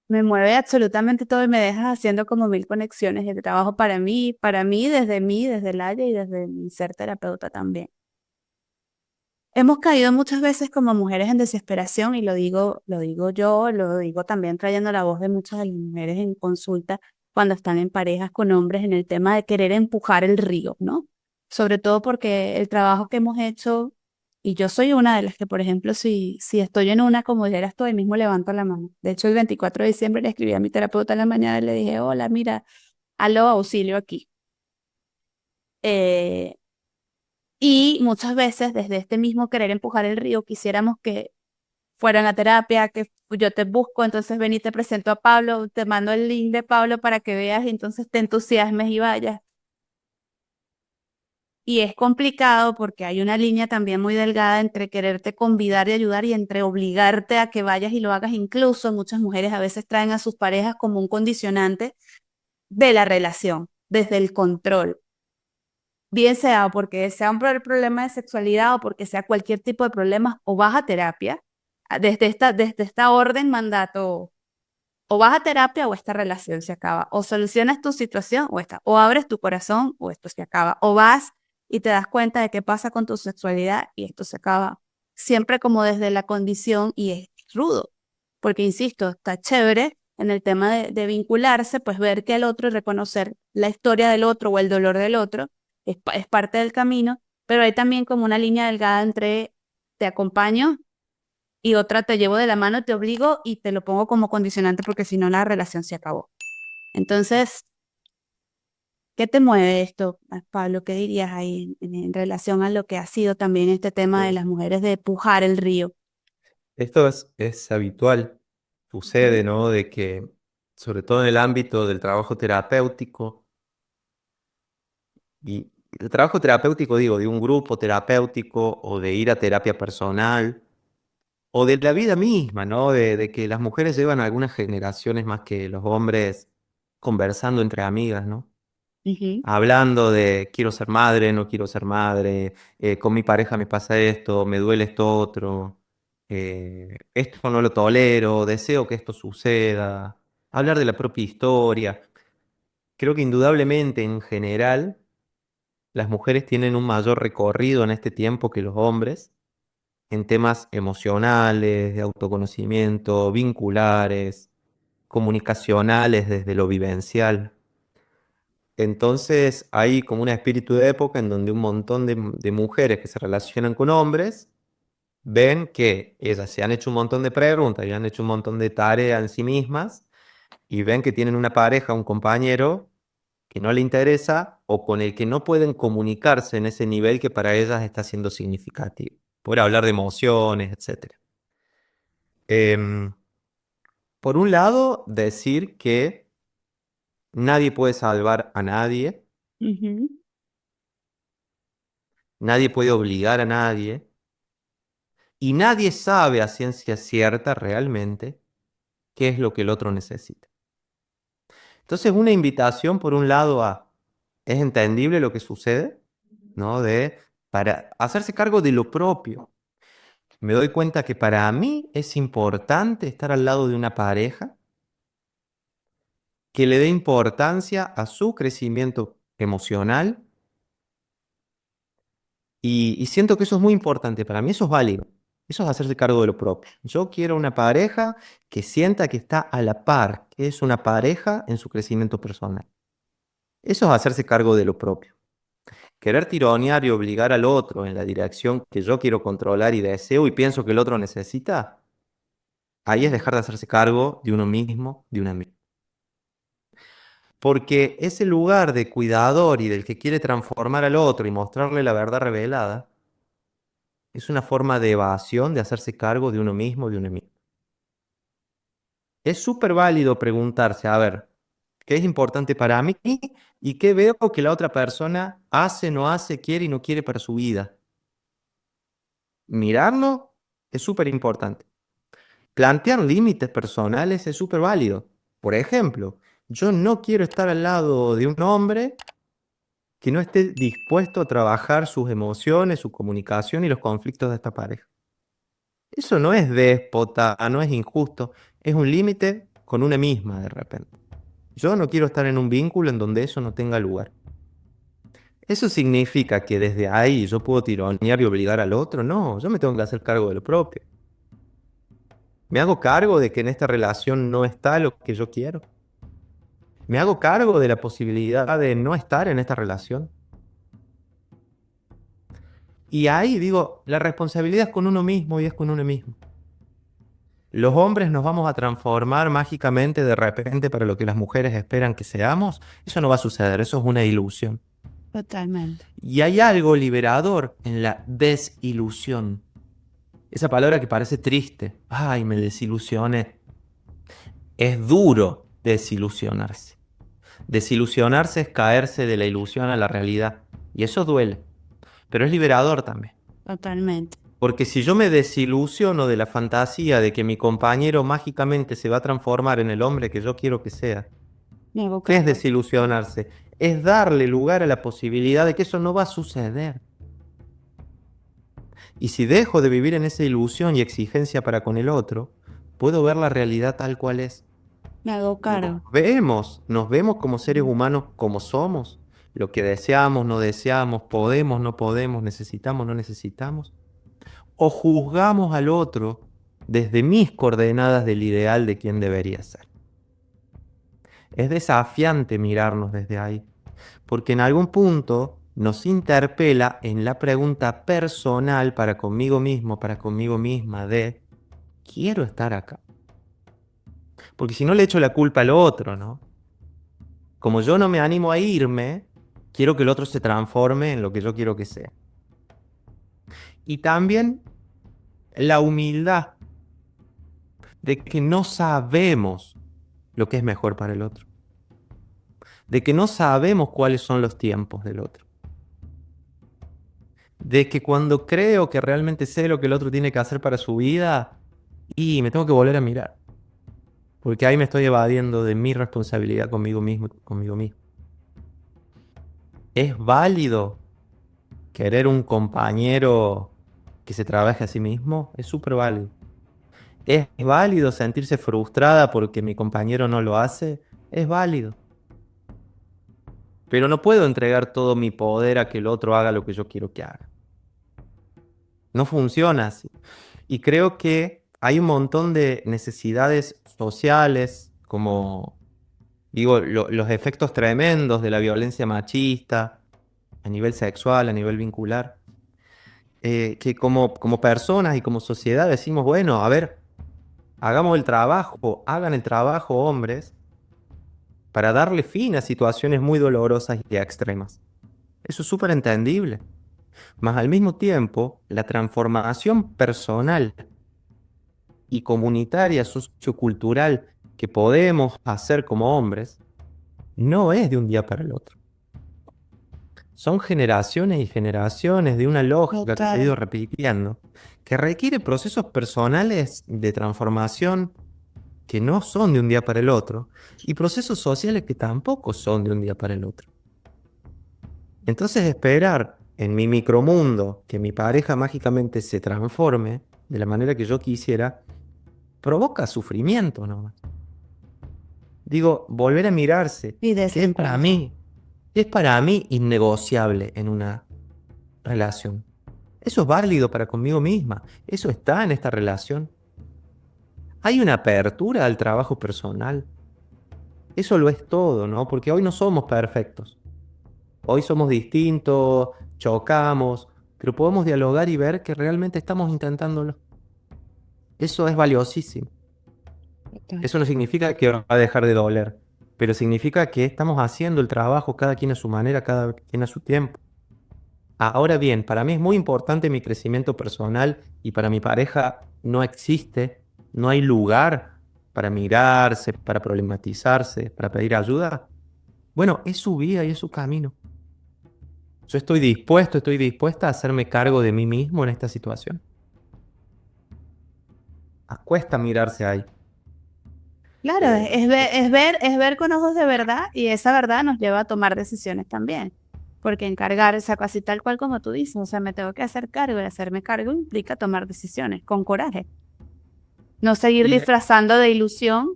Me mueve absolutamente todo y me dejas haciendo como mil conexiones de trabajo mí, desde el área y desde mi ser terapeuta también. Hemos caído muchas veces como mujeres en desesperación y lo digo yo, lo digo también trayendo la voz de muchas de las mujeres en consulta cuando están en parejas con hombres en el tema de querer empujar el río, ¿no? Sobre todo porque el trabajo que hemos hecho, y yo soy una de las que, por ejemplo, si estoy en una como ya estoy, mismo levanto la mano. De hecho, el 24 de diciembre le escribí a mi terapeuta en la mañana y le dije, hola, mira, aló, auxilio aquí. Eh, y muchas veces desde este mismo querer empujar el río quisiéramos que fueran a terapia, que yo te busco, entonces ven y te presento a Pablo, te mando el link de Pablo para que veas y entonces te entusiasmes y vayas. Y es complicado porque hay una línea también muy delgada entre quererte convidar y ayudar y entre obligarte a que vayas y lo hagas. Incluso muchas mujeres a veces traen a sus parejas como un condicionante de la relación, desde el control. Bien sea porque sea un problema de sexualidad o porque sea cualquier tipo de problema, o vas a terapia, desde esta orden mandato, o vas a terapia o esta relación se acaba, o solucionas tu situación o abres tu corazón o esto se acaba, o vas y te das cuenta de qué pasa con tu sexualidad y esto se acaba. Siempre como desde la condición y es rudo, porque insisto, está chévere en el tema de vincularse, pues ver que el otro y reconocer la historia del otro o el dolor del otro es parte del camino, pero hay también como una línea delgada entre te acompaño y otra te llevo de la mano, te obligo y te lo pongo como condicionante porque si no la relación se acabó. Entonces, ¿qué te mueve esto, Pablo? ¿Qué dirías ahí en relación a lo que ha sido también este tema de eh, las mujeres de pujar el río? esto es habitual, Ujú. sucede, ¿no? De que, sobre todo en el ámbito del trabajo terapéutico y el trabajo terapéutico, digo, de un grupo terapéutico o de ir a terapia personal o de la vida misma, ¿no? De que las mujeres llevan algunas generaciones más que los hombres conversando entre amigas, ¿no? Ujú. Hablando de quiero ser madre, no quiero ser madre, con mi pareja me pasa esto, me duele esto otro, esto no lo tolero, deseo que esto suceda, hablar de la propia historia. Creo que indudablemente en general las mujeres tienen un mayor recorrido en este tiempo que los hombres en temas emocionales, de autoconocimiento, vinculares, comunicacionales desde lo vivencial. Entonces hay como un espíritu de época en donde un montón de mujeres que se relacionan con hombres ven que ellas se han hecho un montón de preguntas y han hecho un montón de tareas en sí mismas y ven que tienen una pareja, un compañero que no le interesa o con el que no pueden comunicarse en ese nivel que para ellas está siendo significativo. Poder hablar de emociones, etcétera. Em, por un lado, decir que nadie puede salvar a nadie, Ujú. nadie puede obligar a nadie y nadie sabe a ciencia cierta realmente qué es lo que el otro necesita. Entonces, una invitación por un lado a, es entendible lo que sucede, ¿no? Para hacerse cargo de lo propio. Me doy cuenta que para mí es importante estar al lado de una pareja que le dé importancia a su crecimiento emocional y siento que eso es muy importante. Para mí eso es válido. Eso es hacerse cargo de lo propio. Yo quiero una pareja que sienta que está a la par, que es una pareja en su crecimiento personal. Eso es hacerse cargo de lo propio. Querer tironear y obligar al otro en la dirección que yo quiero controlar y deseo y pienso que el otro necesita, ahí es dejar de hacerse cargo de uno mismo, de una misma. Porque ese lugar de cuidador y del que quiere transformar al otro y mostrarle la verdad revelada, es una forma de evasión de hacerse cargo de uno mismo, de uno mismo. Es súper válido preguntarse, a ver, ¿qué es importante para mí y qué veo que la otra persona hace, no hace, quiere y no quiere para su vida? Mirarlo es súper importante. Plantear límites personales es súper válido. Por ejemplo, yo no quiero estar al lado de un hombre que no esté dispuesto a trabajar sus emociones, su comunicación y los conflictos de esta pareja. Eso no es déspota, no es injusto, es un límite con una misma de repente. Yo no quiero estar en un vínculo en donde eso no tenga lugar. ¿Eso significa que desde ahí yo puedo tironear y obligar al otro? No, yo me tengo que hacer cargo de lo propio. Me hago cargo de que en esta relación no está lo que yo quiero. Me hago cargo de la posibilidad de no estar en esta relación. Y ahí digo, la responsabilidad es con uno mismo y es con uno mismo. Los hombres nos vamos a transformar mágicamente de repente para lo que las mujeres esperan que seamos. Eso no va a suceder, eso es una ilusión. Totalmente. Y hay algo liberador en la desilusión. Esa palabra que parece triste. Ay, me desilusioné. Es duro desilusionarse. Desilusionarse es caerse de la ilusión a la realidad. Y eso duele. Pero es liberador también. Totalmente. Porque si yo me desilusiono de la fantasía de que mi compañero mágicamente se va a transformar en el hombre que yo quiero que sea, Me hago ¿qué es cargo. desilusionarse? Es darle lugar a la posibilidad de que eso no va a suceder. Y si dejo de vivir en esa ilusión y exigencia para con el otro, puedo ver la realidad tal cual es. Me hago cargo. Nos vemos como seres humanos como somos, lo que deseamos, no deseamos, podemos, no podemos, necesitamos, no necesitamos. O juzgamos al otro desde mis coordenadas del ideal de quién debería ser. Es desafiante mirarnos desde ahí, porque en algún punto nos interpela en la pregunta personal para conmigo mismo, para conmigo misma de, ¿quiero estar acá? Porque si no le echo la culpa al otro, ¿no? Como yo no me animo a irme, quiero que el otro se transforme en lo que yo quiero que sea. Y también la humildad de que no sabemos lo que es mejor para el otro. De que no sabemos cuáles son los tiempos del otro. de que cuando creo que realmente sé lo que el otro tiene que hacer para su vida, y me tengo que volver a mirar, porque ahí me estoy evadiendo de mi responsabilidad conmigo mismo, conmigo mismo. ¿Es válido querer un compañero que se trabaje a sí mismo? Es súper válido. ¿Es válido sentirse frustrada porque mi compañero no lo hace? Es válido. Pero no puedo entregar todo mi poder a que el otro haga lo que yo quiero que haga. No funciona así. Y creo que hay un montón de necesidades sociales, como digo, los efectos tremendos de la violencia machista a nivel sexual, a nivel vincular, que como personas y como sociedad decimos, bueno, a ver, hagamos el trabajo, hagan el trabajo hombres para darle fin a situaciones muy dolorosas y extremas. Eso es súper entendible. Mas al mismo tiempo, la transformación personal y comunitaria, sociocultural que podemos hacer como hombres, no es de un día para el otro. Son generaciones y generaciones de una lógica que se ha ido Total. repitiendo, que requiere procesos personales de transformación que no son de un día para el otro, y procesos sociales que tampoco son de un día para el otro. Entonces esperar en mi micromundo que mi pareja mágicamente se transforme de la manera que yo quisiera, provoca sufrimiento nomás. Digo, volver a mirarse, Y que desencuentro. es para mí innegociable en una relación. Eso es válido para conmigo misma. Eso está en esta relación. Hay una apertura al trabajo personal. Eso lo es todo, ¿no? Porque hoy no somos perfectos. Hoy somos distintos, chocamos, pero podemos dialogar y ver que realmente estamos intentándolo. Eso es valiosísimo. Total. Eso no significa que va a dejar de doler, pero significa que estamos haciendo el trabajo cada quien a su manera, cada quien a su tiempo. Ahora bien, para mí es muy importante mi crecimiento personal y para mi pareja no existe, no hay lugar para mirarse, para problematizarse, para pedir ayuda. Bueno, es su vida y es su camino. Yo estoy dispuesta a hacerme cargo de mí mismo en esta situación. Cuesta mirarse ahí. Claro, Eh, es ver con ojos de verdad y esa verdad nos lleva a tomar decisiones también. Porque encargar, o sea, casi tal cual como tú dices, o sea, me tengo que hacer cargo y hacerme cargo implica tomar decisiones con coraje. No seguir y disfrazando de ilusión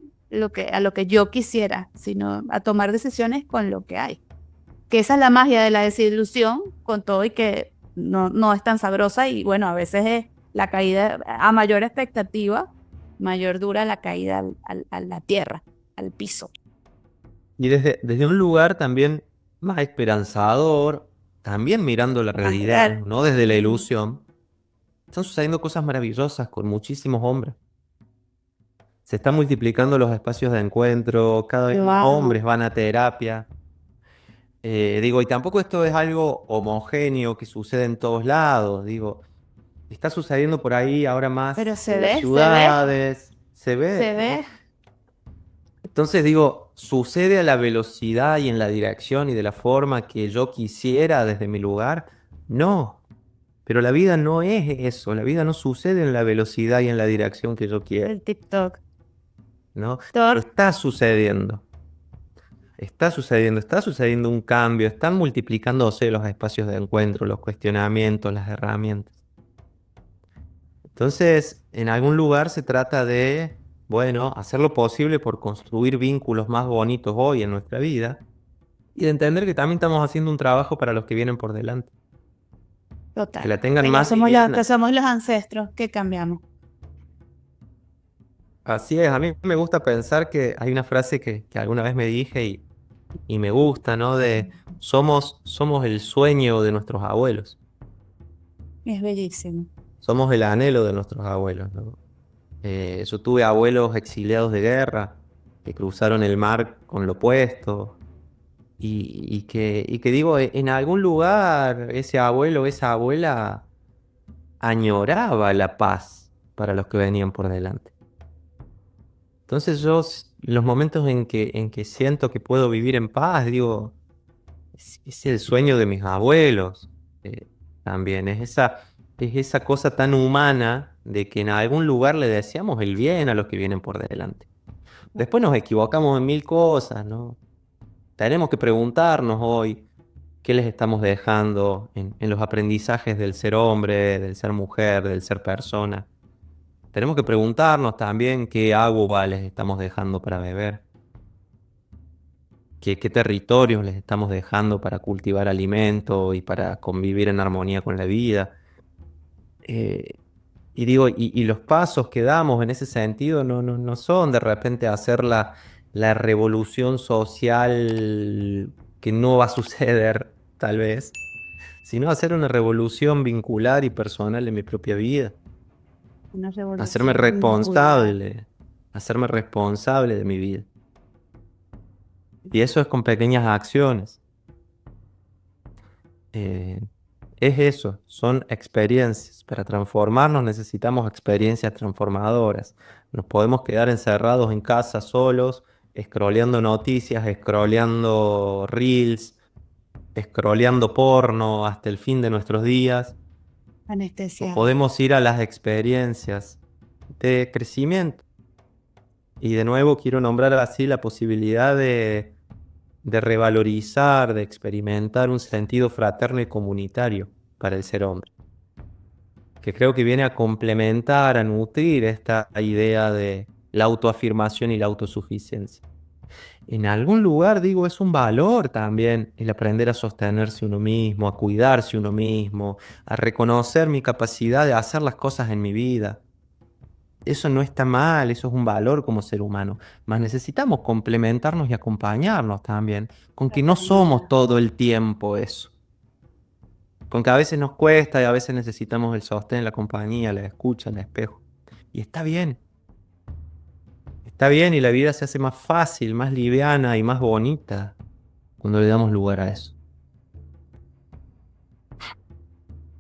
a lo que yo quisiera, sino a tomar decisiones con lo que hay. Que esa es la magia de la desilusión, con todo y que no es tan sabrosa y bueno, a veces es la caída, a mayor expectativa, mayor dura la caída a la tierra, al piso. Y desde un lugar también más esperanzador, también mirando la Más realidad, real. no desde la ilusión, están sucediendo cosas maravillosas con muchísimos hombres. Se están multiplicando los espacios de encuentro, cada vez más Wow. hombres van a terapia. Digo, y tampoco esto es algo homogéneo que sucede en todos lados. Digo, está sucediendo por ahí ahora más Pero en las ciudades, se se ve, ¿no? ve. Entonces digo, sucede a la velocidad y en la dirección y de la forma que yo quisiera desde mi lugar. No, pero la vida no es eso, la vida no sucede en la velocidad y en la dirección que yo quiero, El TikTok. ¿no? Pero Thor, está sucediendo un cambio, están multiplicándose los espacios de encuentro, los cuestionamientos, las herramientas. Entonces, en algún lugar se trata de, bueno, hacer lo posible por construir vínculos más bonitos hoy en nuestra vida y de entender que también estamos haciendo un trabajo para los que vienen por delante, que total. la tengan Que ya más somos que liviana. somos los ancestros que cambiamos. Así es, a mí me gusta pensar que hay una frase que alguna vez me dije y me gusta, ¿no? De somos el sueño de nuestros abuelos, Es bellísimo. somos el anhelo de nuestros abuelos, ¿no? Yo tuve abuelos exiliados de guerra que cruzaron el mar con lo opuesto y que digo, en algún lugar ese abuelo, esa abuela añoraba la paz para los que venían por delante. Entonces los momentos en que siento que puedo vivir en paz, digo, es el sueño de mis abuelos. Eh, también. Es esa cosa tan humana de que en algún lugar le deseamos el bien a los que vienen por delante. Después nos equivocamos en mil cosas, ¿no? Tenemos que preguntarnos hoy qué les estamos dejando en los aprendizajes del ser hombre, del ser mujer, del ser persona. Tenemos que preguntarnos también qué agua les estamos dejando para beber, qué territorios les estamos dejando para cultivar alimento y para convivir en armonía con la vida. Eh, y digo, y los pasos que damos en ese sentido no son de repente hacer la revolución social que no va a suceder, tal vez, sino hacer una revolución vincular y personal en mi propia vida. Una Hacerme revolución vincular. hacerme responsable de mi vida. Y eso es con pequeñas acciones. Eh, es eso, son experiencias. Para transformarnos necesitamos experiencias transformadoras. Nos podemos quedar encerrados en casa solos, scrolleando noticias, scrolleando reels, scrolleando porno hasta el fin de nuestros días. O Anestesiado. podemos ir a las experiencias de crecimiento. Y de nuevo quiero nombrar así la posibilidad de revalorizar, de experimentar un sentido fraterno y comunitario para el ser hombre, que creo que viene a complementar, a nutrir esta idea de la autoafirmación y la autosuficiencia. En algún lugar, digo, es un valor también el aprender a sostenerse uno mismo, a cuidarse uno mismo, a reconocer mi capacidad de hacer las cosas en mi vida. Eso no está mal, eso es un valor como ser humano, mas necesitamos complementarnos y acompañarnos también, con que no somos todo el tiempo eso, con que a veces nos cuesta y a veces necesitamos el sostén, la compañía, la escucha, el espejo. Y está bien y la vida se hace más fácil, más liviana y más bonita cuando le damos lugar a eso.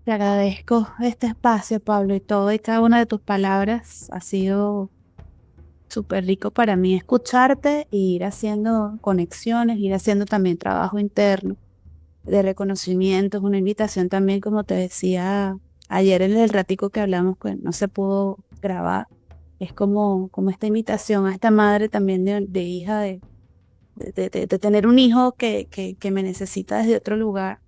Te agradezco este espacio, Pablo, y todo y cada una de tus palabras ha sido súper rico para mí escucharte e ir haciendo conexiones, ir haciendo también trabajo interno de reconocimiento. Es una invitación también, como te decía ayer en el ratico que hablamos, que no se pudo grabar. Es como esta invitación a esta madre también de hija, de tener un hijo que me necesita desde otro lugar.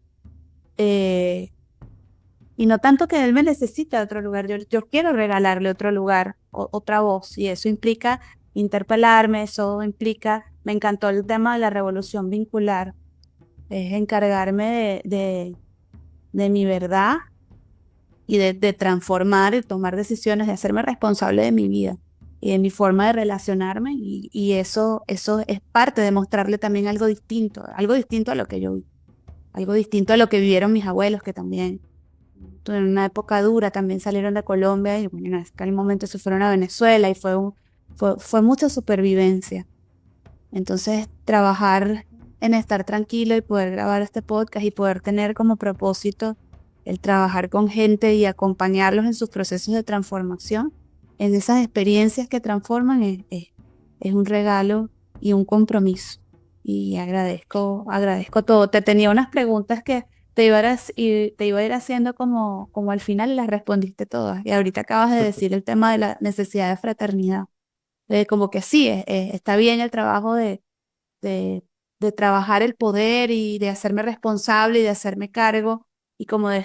Y no tanto que él me necesite de otro lugar, yo quiero regalarle otro lugar, otra voz, y eso implica interpelarme, eso implica, me encantó el tema de la revolución vincular, es encargarme de mi verdad y de transformar y tomar decisiones, de hacerme responsable de mi vida y de mi forma de relacionarme, y eso es parte de mostrarle también algo distinto a lo que yo vi, algo distinto a lo que vivieron mis abuelos, que también en una época dura también salieron de Colombia y bueno, en aquel momento se fueron a Venezuela y fue mucha supervivencia. Entonces, trabajar en estar tranquilo y poder grabar este podcast y poder tener como propósito el trabajar con gente y acompañarlos en sus procesos de transformación, en esas experiencias que transforman, es un regalo y un compromiso. Y agradezco todo. Te tenía unas preguntas que te iba a ir haciendo como al final y las respondiste todas. Y ahorita acabas de decir el tema de la necesidad de fraternidad. Como que sí, está bien el trabajo de, de trabajar el poder y de hacerme responsable y de hacerme cargo y como de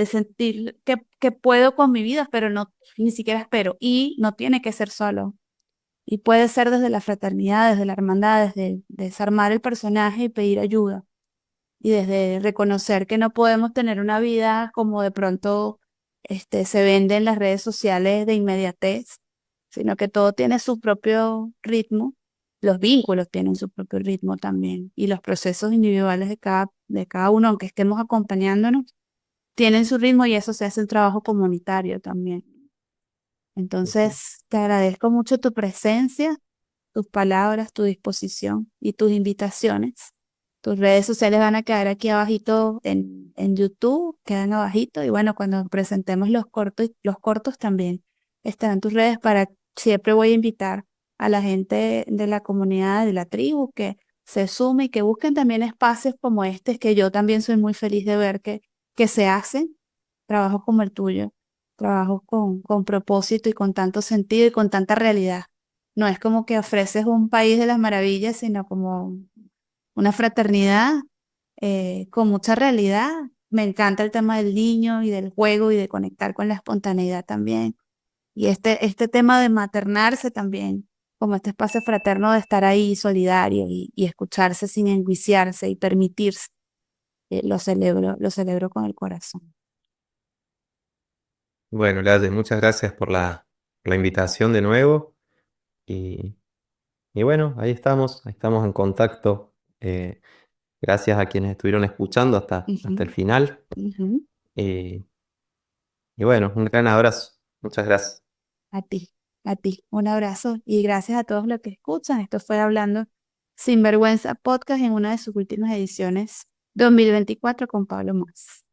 sentir que puedo con mi vida, pero no, ni siquiera espero. Y no tiene que ser solo. Y puede ser desde la fraternidad, desde la hermandad, desde desarmar el personaje y pedir ayuda. Y desde reconocer que no podemos tener una vida como de pronto se vende en las redes sociales de inmediatez, sino que todo tiene su propio ritmo, los vínculos tienen su propio ritmo también, y los procesos individuales de cada uno, aunque estemos acompañándonos, tienen su ritmo y eso se hace un trabajo comunitario también. Entonces, te agradezco mucho tu presencia, tus palabras, tu disposición y tus invitaciones. Tus redes sociales van a quedar aquí abajito en YouTube, quedan abajito. Y bueno, cuando presentemos los cortos también estarán tus redes siempre voy a invitar a la gente de la comunidad, de la tribu, que se sume y que busquen también espacios como este, que yo también soy muy feliz de ver que se hacen, trabajos como el tuyo, trabajos con propósito y con tanto sentido y con tanta realidad. No es como que ofreces un país de las maravillas, sino como una fraternidad con mucha realidad. Me encanta el tema del niño y del juego y de conectar con la espontaneidad también. Y este tema de maternarse también, como este espacio fraterno de estar ahí solidario y escucharse sin enjuiciarse y permitirse, lo celebro con el corazón. Bueno, Laye, muchas gracias por la invitación de nuevo. Y, y bueno, ahí estamos en contacto. Gracias a quienes estuvieron escuchando hasta el Ujú, final. ujú. Y, y bueno, un gran abrazo. Muchas gracias. A ti, a ti. Un abrazo y gracias a todos los que escuchan. Esto fue Hablando Sin Vergüenza Podcast en una de sus últimas ediciones 2024 con Pablo Más.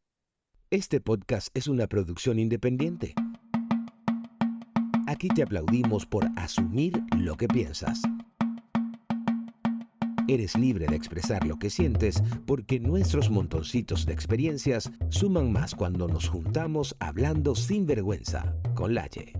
Este podcast es una producción independiente. Aquí te aplaudimos por asumir lo que piensas. Eres libre de expresar lo que sientes porque nuestros montoncitos de experiencias suman más cuando nos juntamos hablando sin vergüenza con Laye.